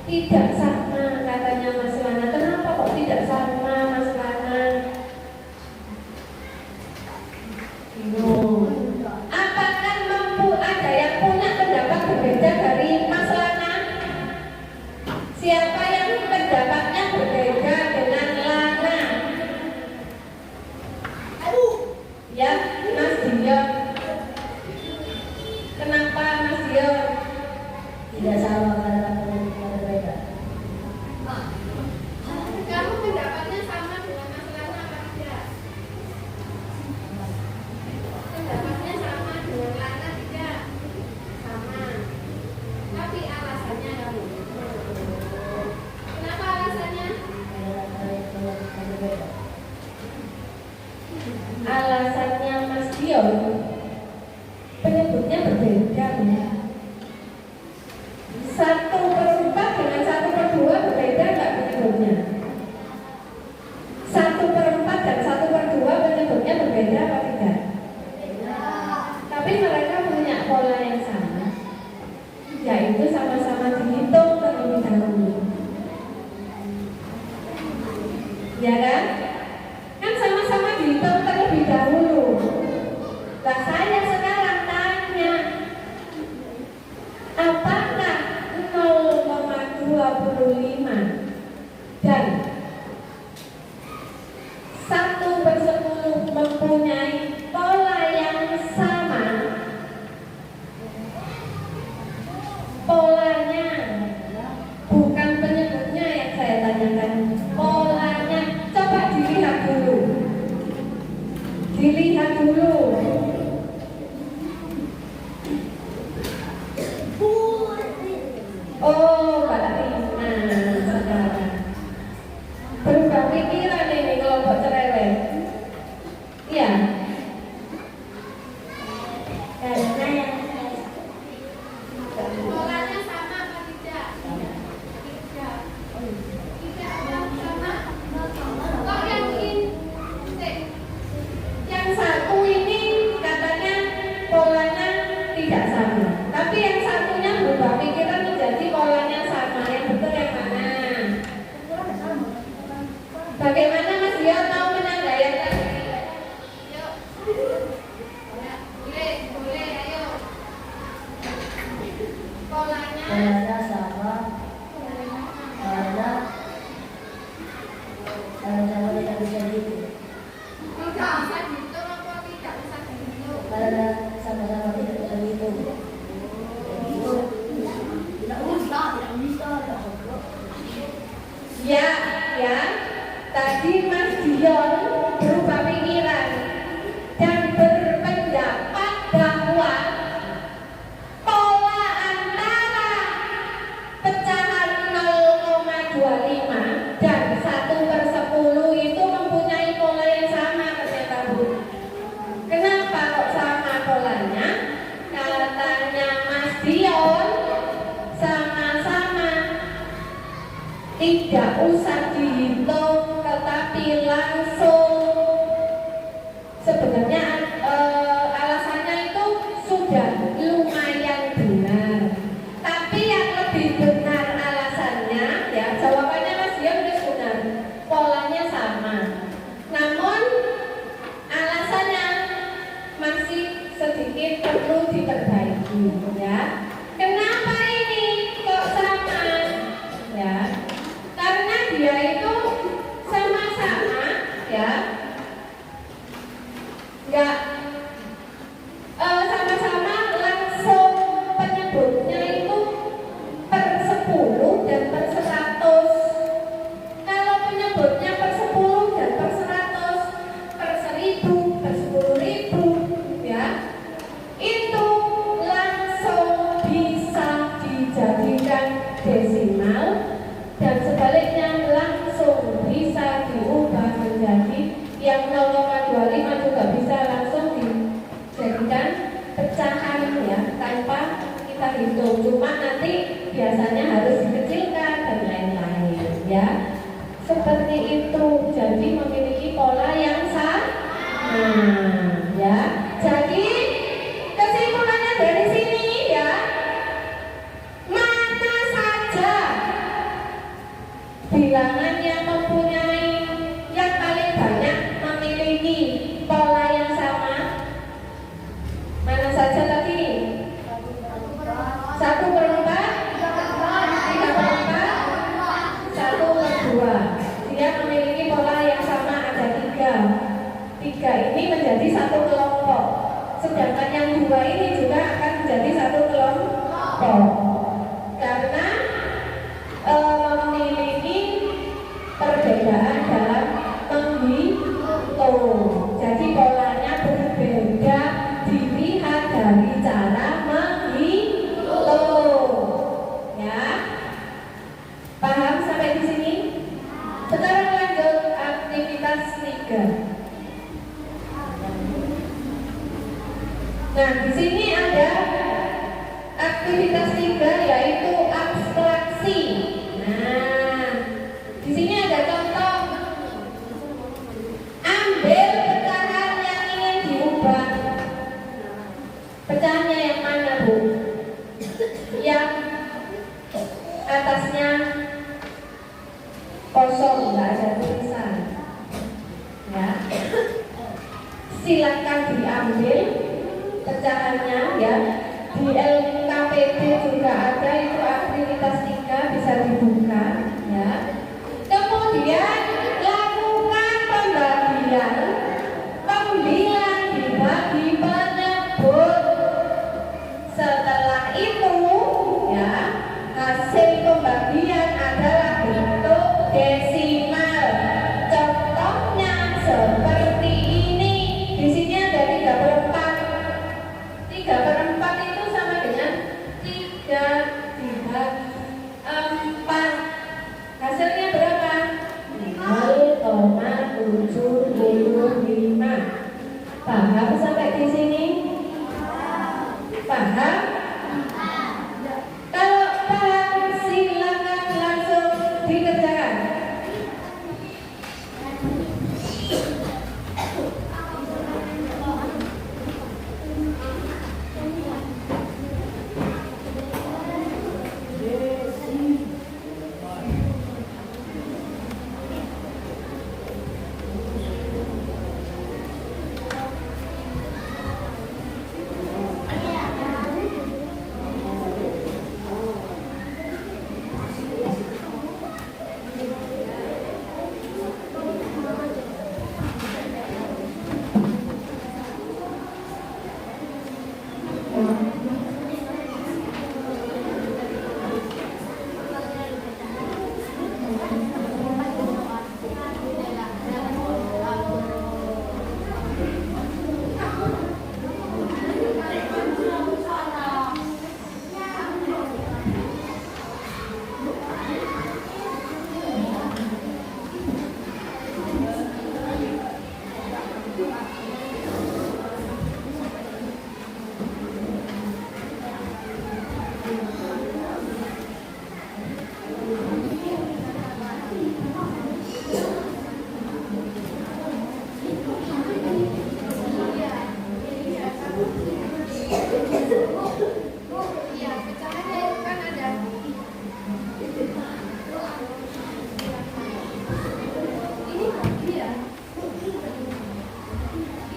Speaker 1: Tidak sama katanya Mas Lana. Kenapa kok tidak sama Mas Lana? Apakah ada yang punya pendapat berbeda dari Mas Lana? Siapa yang pendapatnya berbeda dengan Lana? Ya, Mas Diot. Kenapa Mas Diot? Tidak sama karena pendapatnya berbeda. Kamu pendapatnya sama dengan Mas Lana apa tidak? Pendapatnya sama dengan Lana tidak? Sama. Tapi alasannya kamu. Kenapa alasannya? Alasannya Mas Dio penyebutnya berbeda. 1/4 dengan 1/2 berbeda nggak penyebutnya? 1/4 dan 1/2 penyebutnya berbeda apa tidak? Tapi mereka punya pola yang sama, yaitu sama-sama dihitung terlebih dahulu. Ya kan? Kan sama-sama dihitung terlebih dahulu. Nah saya sekarang tanya, dulu. Oh, Mbak Rina sekarang berubah pikiran ini kelompok cerewet. Iya.
Speaker 2: Karena yang
Speaker 3: polanya sama apa tidak? Tidak. Tidak ada sama. Kok
Speaker 1: Yang satu ini katanya polanya tidak sama, tapi yang satunya berubah pikiran menjadi polanya sama. Yang betul yang mana? Bagaimana Mas Dio mau menandaikan?
Speaker 3: Yuk. Boleh, ayo. Polanya
Speaker 2: sama sama tidak bisa gitu.
Speaker 3: tidak bisa dihitung apa tidak bisa dihitung?
Speaker 2: Karena sama-sama tidak bisa gitu. Tidak bisa.
Speaker 1: Ya, ya. Tadi Mas Dion berubah pikiran dan berpendapat bahwa pola antara pecahan 0,25 dan 1/10 itu mempunyai pola yang sama ternyata Bu. Kenapa kok sama polanya? Katanya Mas Dion sama-sama tidak usah dihitung tetapi langsung. Sebenarnya alasannya itu sudah lumayan benar, tapi yang lebih benar alasannya ya jawabannya Mas Dion sudah benar, polanya sama, namun alasannya masih sedikit perlu diperbaiki ya. Kenapa ini kok sama ya? Karena dia itu sama-sama ya nggak sama-sama langsung penyebutnya itu per 10 dan per 100. Kalau penyebutnya per 10 dan per 100, per 1000, per 10.000 ya, itu langsung bisa dijadikan desimal, dan sebaliknya langsung bisa diubah menjadi yang 0,25 juga bisa langsung dijadikan pecahan ya tanpa kita hitung, cuma nanti biasanya harus dikecilkan dan lain-lain ya. Seperti itu, jadi memiliki pola yang sama ya. Jadi kesimpulannya dari sini ya, mana saja bilangan yang mempunyai yang paling banyak memiliki pola yang sama, mana saja tadi? 1/4, 3/4, 1/2. Dia memiliki pola yang sama, ada 3. 3 ini menjadi satu kelompok, sedangkan yang 2 ini juga akan menjadi satu kelompok karena memiliki perbedaan dalam menghitung. Jadi polanya berbeda dilihat dari cara menghitung. Ya, paham sampai di sini? Sekarang lanjut aktivitas 3. Nah, di sini ada aktivitas 3 yaitu abstraksi. Nah, di sini ada contoh. Ambil pecahan yang ingin diubah. Pecahannya yang mana, Bu? Yang atasnya kosong, nggak ada tulisan. Ya. Silakan diambil pecahannya ya. Di LKPD juga ada itu aktivitas 3, bisa dibuka ya. Kemudian lakukan pembagian 9 dibagi penyebut. Setelah itu ya, hasil pembagian adalah bentuk desimal. Contohnya seperti ini. Di sini ada di sini? Paham? Kalau paham, silakan langsung dikerjakan.
Speaker 3: Iya, pecahannya kan ada. Ini ya.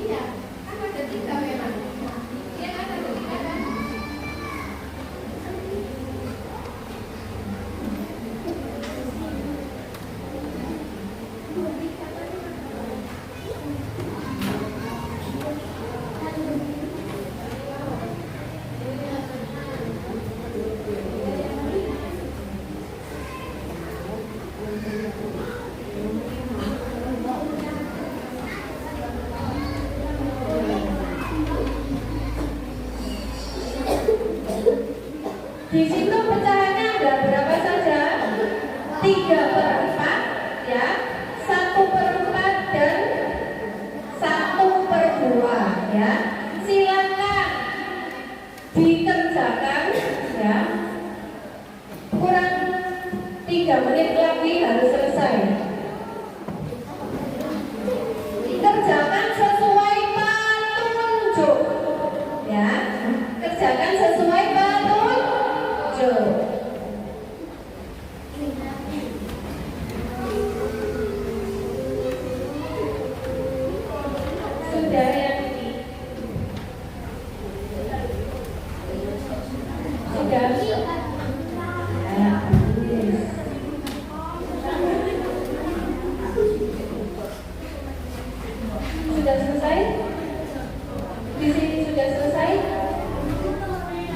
Speaker 3: Iya, kan ada 3 memang. Iya kan ada 3 kan?
Speaker 1: Di situ pecahannya ada berapa saja? 3/4 ya, 1/4 dan 1/2 ya. Silakan dikerjakan ya. Kurang 3 menit lagi harus selesai. Kerjakan sesuai petunjuk ya. Kerjakan sesuai petunjuk. Sudah yang ini. Sudah. Ya, bagus. Sudah selesai? Di sini sudah selesai?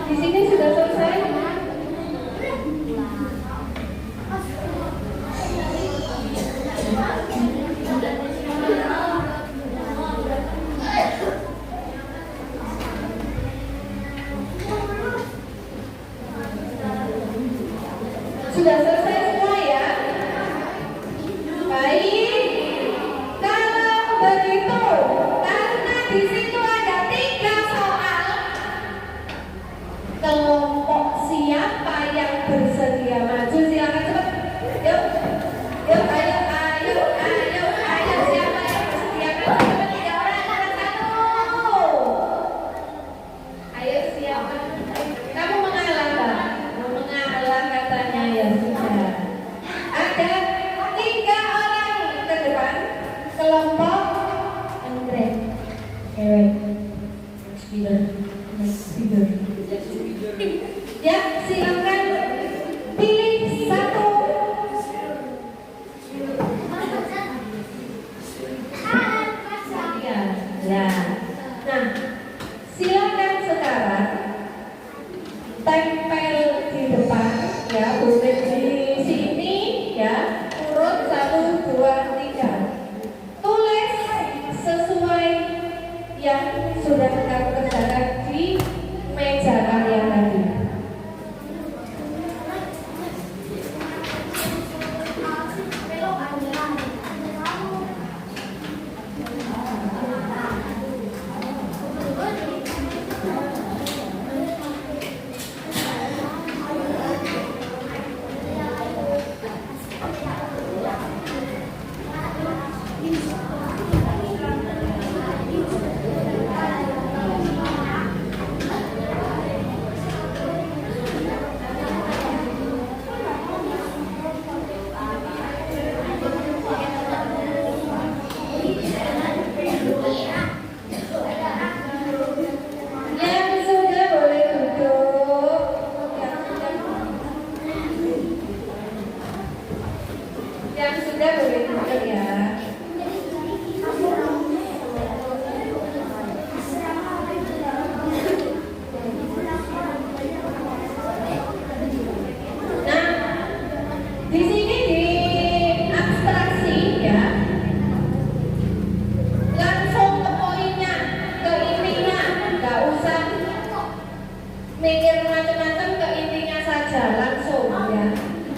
Speaker 1: Di sini sudah selesai? Sudah selesai semua ya? Baik. Kalau begitu, karena di situ ada 3 soal, kelompok siapa yang bersedia maju? Silakan cepat. Yuk, yuk, ayo, ayo, ayo, ayo. Siapa yang bersedia maju? Cepat 3 orang, nomor 1. Ayo siapa? Kamu mengalah tak? Mengalah katanya ya sudah. Ada 3 orang ke depan. Kelompok Andre. Speeder. Speeder. Ya, silakan pilih 1. Ya. Nah, silakan sekarang tempel di depan ya, boleh di sini ya, urut 1, 2, 3. Tulis sesuai yang sudah kamu kerjakan di meja kalian tadi.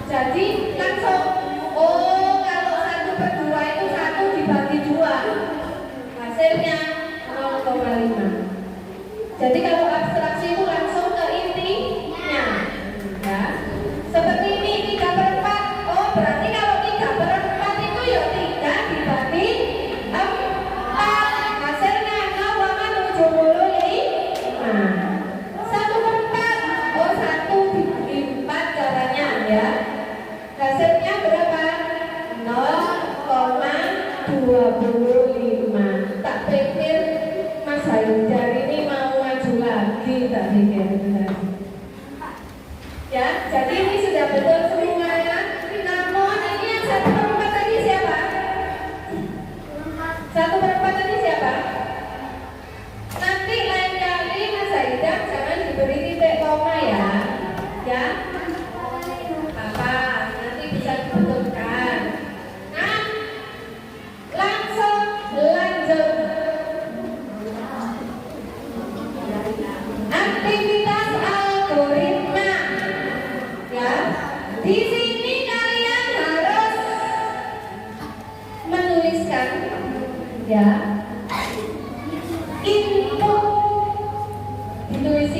Speaker 1: Jadi langsung, oh kalau 1/2 itu 1 dibagi 2, hasilnya 0,5. Jadi kalau abstraksi itu langsung ke intinya, ya. Seperti ini 3/4. Oh berarti kalau 3/4 itu ya 3 dibagi 4, hasilnya 0,75. 1/4. Oh 1 dibagi 4 caranya, ya. Hasilnya berapa? 0,25. Tak pikir Mas Haidar ini mau maju lagi, tak pikir. Ya, jadi ini sudah betul semua ya. Namun ini yang 1/4 tadi siapa? 1/4 tadi siapa? Nanti lain kali Mas Haidar jangan diberi titik koma ya. Ya. Apa? Nanti bisa dibetulkan. Nah, langsung lanjut. Aktivitas algoritma. Ya. Di sini kalian harus menuliskan ya. Input. Ditulis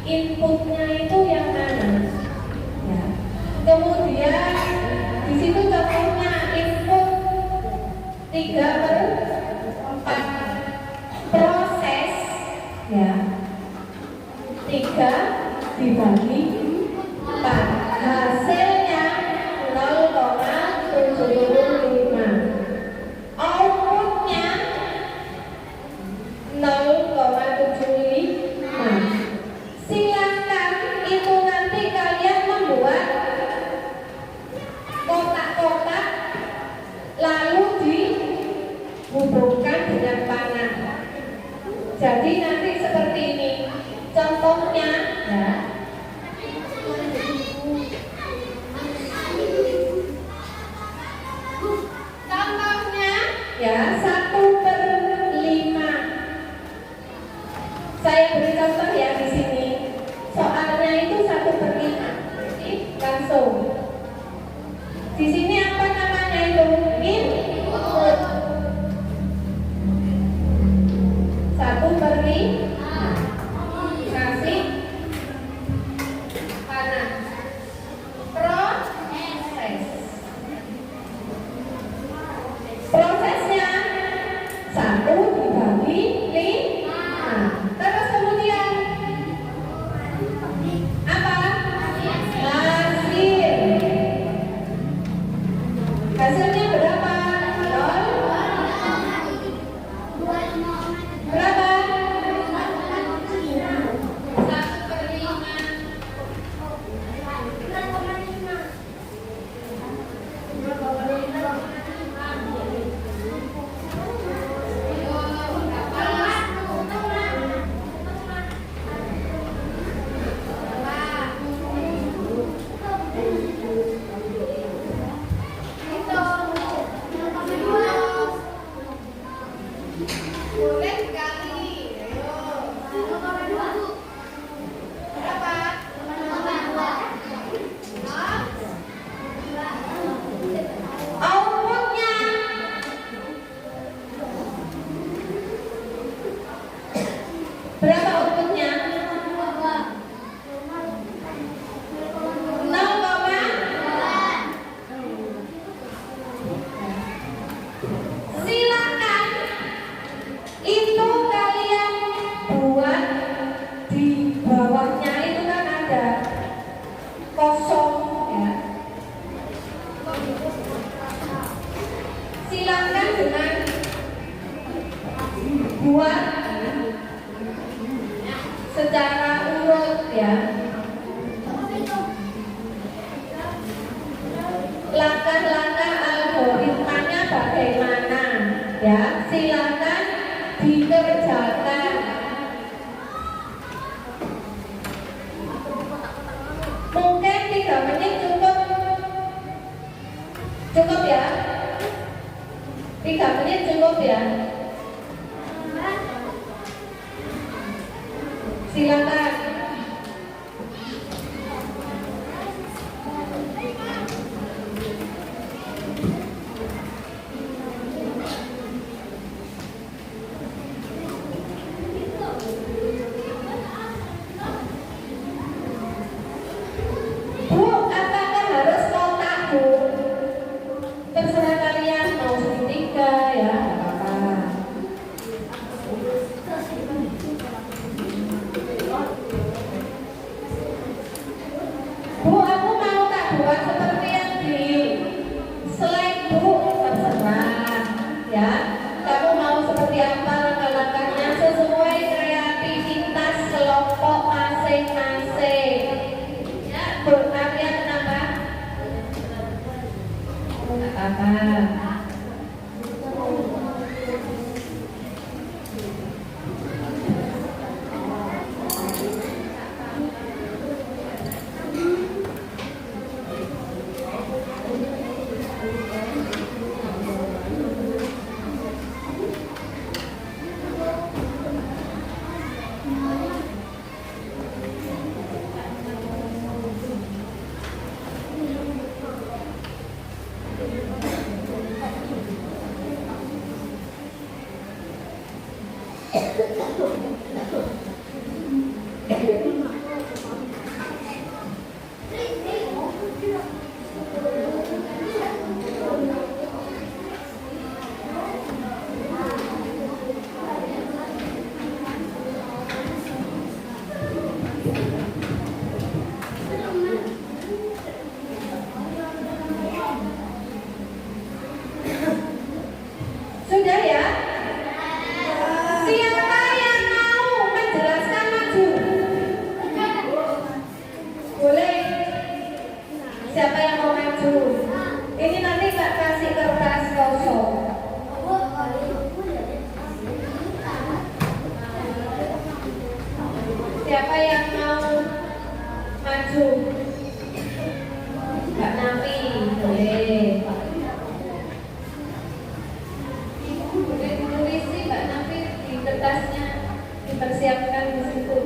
Speaker 1: inputnya itu yang mana? Ya. Kemudian di situ contohnya input 3/4 proses ya 3 dibagi 4 hasilnya 0,75 outputnya 0,75. Silakan itu nanti kalian membuat kotak-kotak lalu dihubungkan dengan panah. Jadi nanti seperti ini contohnya ya. Contohnya ya 1/5. Saya beri contoh ya di sini. Soalnya itu 1/5. Jadi langsung. Di sini apa namanya itu? Input. 1/5. Kasih panah. Proses. Prosesnya 1 dibagi 5. Terus kemudian apa? Hasil. Hasilnya berapa? 0. Berapa? 1/5. Boleh sekali. Ayo. Berapa? Outputnya berapa outputnya? 0, silakan itu kalian buat di bawahnya itu kan ada kosong ya. Silakan dengan buat secara urut ya. Langkah-langkah algoritmanya bagaimana ya, silakan dikerjakan. Mungkin 3 menit cukup ya. 3 menit cukup ya. Silakan. Siapa yang mau maju? Mbak Nafi, boleh. Boleh ditulis sih Mbak Nafi di kertasnya, dipersiapkan di situ.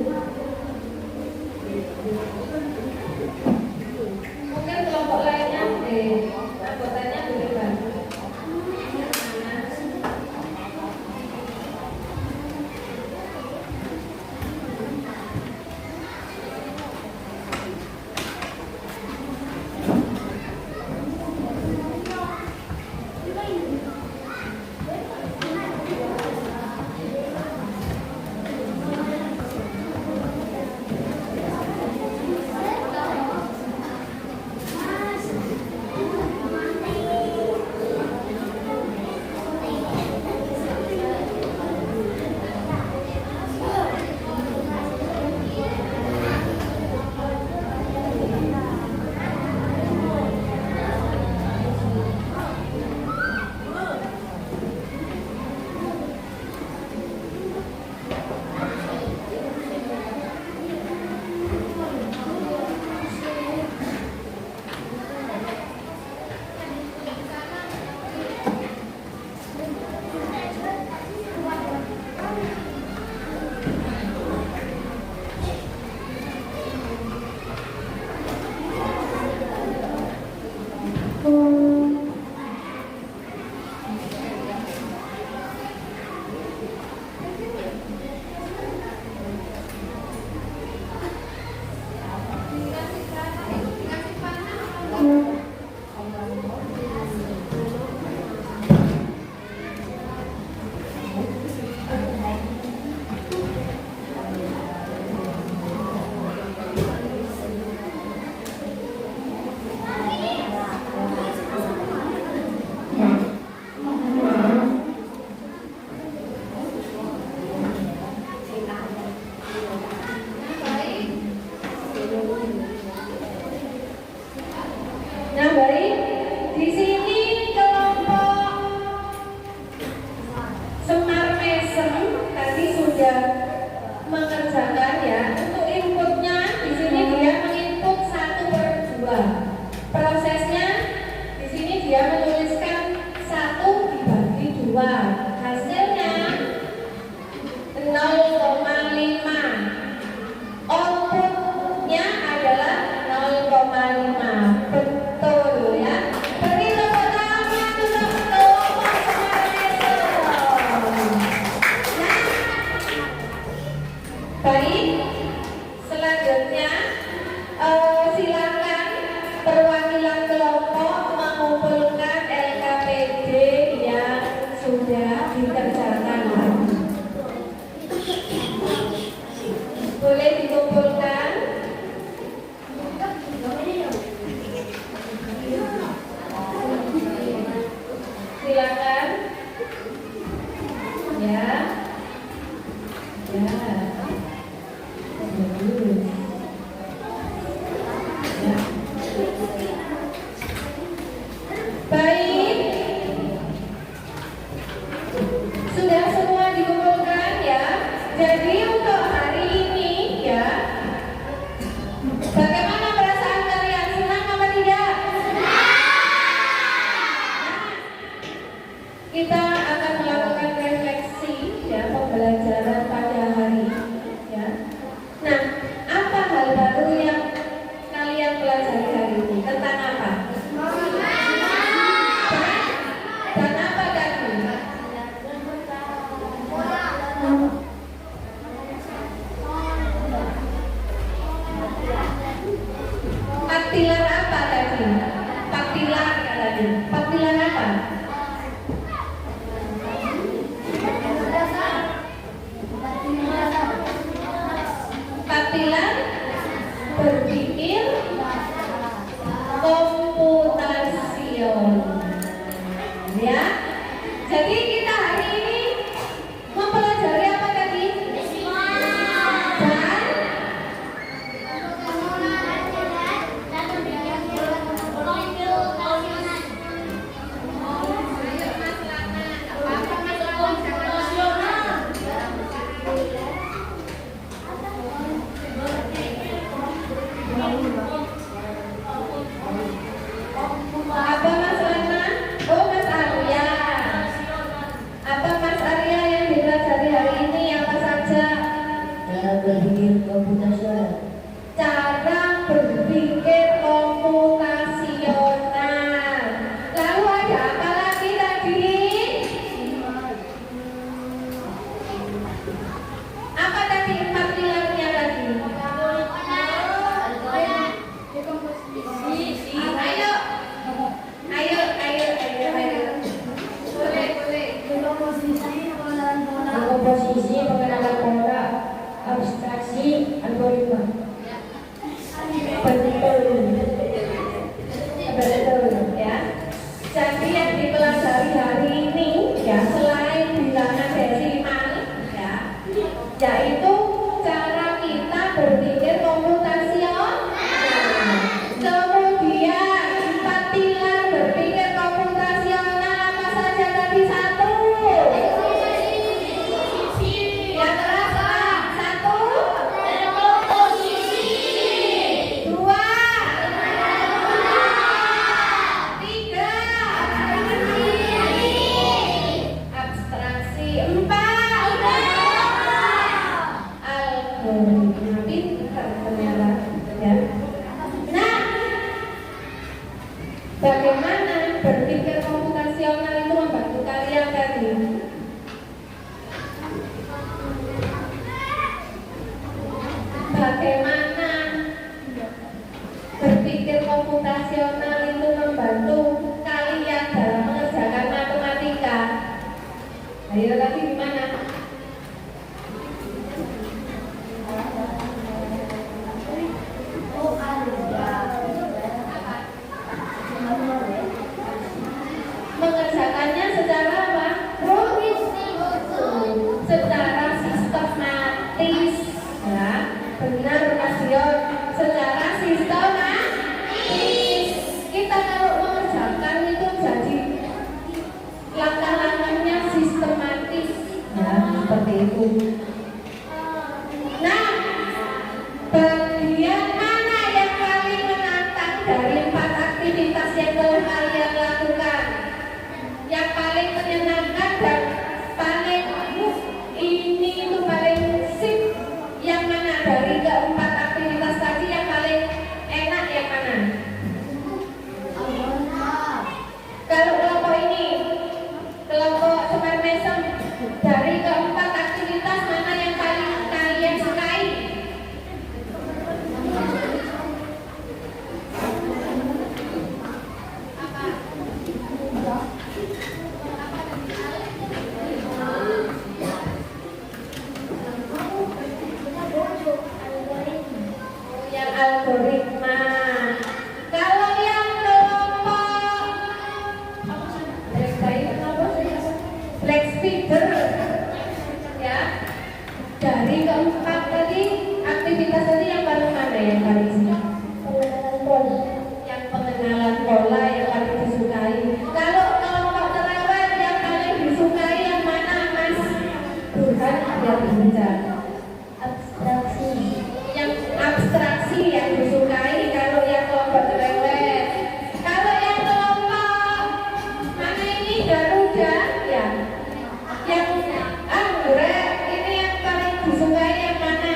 Speaker 1: Mungkin kelompok lainnya, anggotanya boleh bantu. Nah baik, di sini kelompok Semar Mesem tadi sudah mengerjakan ya. Untuk inputnya di sini dia menginput 1/2. Prosesnya di sini dia menuliskan 1 dibagi 2. Hasilnya 0,5. Outputnya adalah 0,5. Betul ya. Beri tepuk tangan untuk kelompok Semar Mesem. Nah, baik. Selanjutnya silakan perwakilan kelompok mengumpulkan LKPD yang sudah dikerjakan. Boleh dikumpulkan. Silakan. Ya. Ya. Bagus. Ya. Baik. Sudah semua dikumpulkan ya. Jadi untuk hari ini ya. Bagaimana perasaan kalian? Senang apa tidak? Kita akan melakukan refleksi ya, pembelajaran pada hari ya. Nah, apa hal baru yang kalian pelajari hari ini? Tentang apa? Dan apa tadi? Paktilan apa tadi? Paktilan tadi. Paktilan apa? Paktilan berpikir komputasion. Ya. Jadi kita hari ini mempelajari apa tadi? Dan
Speaker 2: Cara berpikir komputasional.
Speaker 1: Cara berpikir komputasional. Lalu ada apa lagi tadi? Apa tadi 4 pilarnya tadi? Ayo.
Speaker 2: Komposisi, pengenalan pola, abstraksi, algoritma.
Speaker 1: Betul ya. Jadi yang dipelajari hari ini ya selain bilangan desimal ya, yaitu cara kita berpikir komputasional. Kemudian 4 pilar berpikir komputasional apa saja tadi? 1. Yang terasa 1. 2. 3. Abstraksi 4. Algoritma. Pintar ternyata ya. Nah, bagaimana berpikir komputasional itu membantu kalian tadi? Bagaimana berpikir komputasional itu membantu kalian dalam mengerjakan matematika? Ayo tadi gimana? Mengerjakannya secara apa? Secara sistematis ya, benar Mas Dion. Secara sistematis kita kalau mengerjakan itu jadi langkah-langkahnya sistematis ya, seperti itu. Nah, bagian mana yang paling menantang dari 4 aktivitas yang telah kalian lakukan? Yang paling menyenangkan dan paling ini itu paling sip yang mana dari keempat aktivitas tadi? Yang paling enak yang mana? Kalau kelompok ini, kelompok smart mesem, dari keempat aktivitas mana yang paling kalian sukai? Yang algoritma. Kalau yang kelompok Black Spider ya, dari keempat tadi aktivitas tadi yang paling mana yang paling suka?
Speaker 2: Pengenalan pola.
Speaker 1: Yang pengenalan pola yang paling disukai. Kalau kelompok cerewet yang paling disukai yang mana Mas Burhan? Biar dibaca.
Speaker 2: Abstraksi.
Speaker 1: Yang abstraksi yang disukai kalau yang kelompok cerewet. Kalau yang kelompok mana ini Garuda ya, yang anggrek ini yang paling disukai yang mana?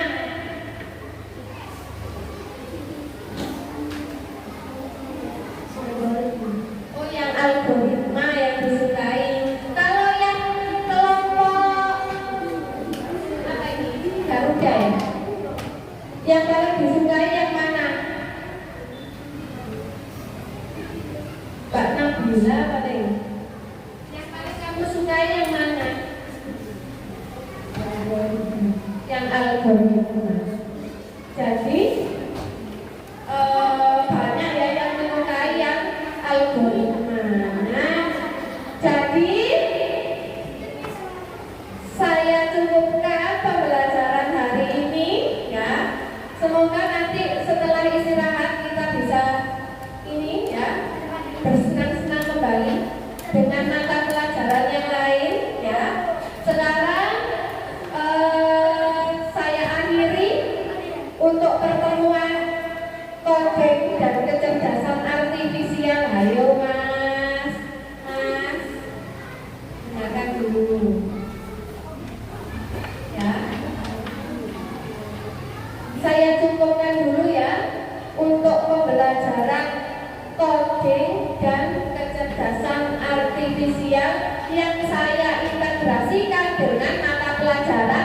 Speaker 1: Oh, yang algoritma yang disukai. Kalau yang kelompok apa ini Garuda ya, yang paling disukai yang mana? Mbak Nabila apa nih? Yang paling kamu sukai yang mana? Yang algoritma. Jadi banyak ya yang menyukai yang algoritma. Nah, jadi saya cukupkan pembelajaran hari ini ya. Semoga nanti setelah istirahat kita bisa ini ya, bersenang-senang kembali dengan mata pelajaran yang lain ya. Sekarang saya akhiri untuk pertemuan kode dan kecerdasan artifisial. Ayo Mas, dengarkan dulu ya. dan kecerdasan artifisial yang saya integrasikan dengan mata pelajaran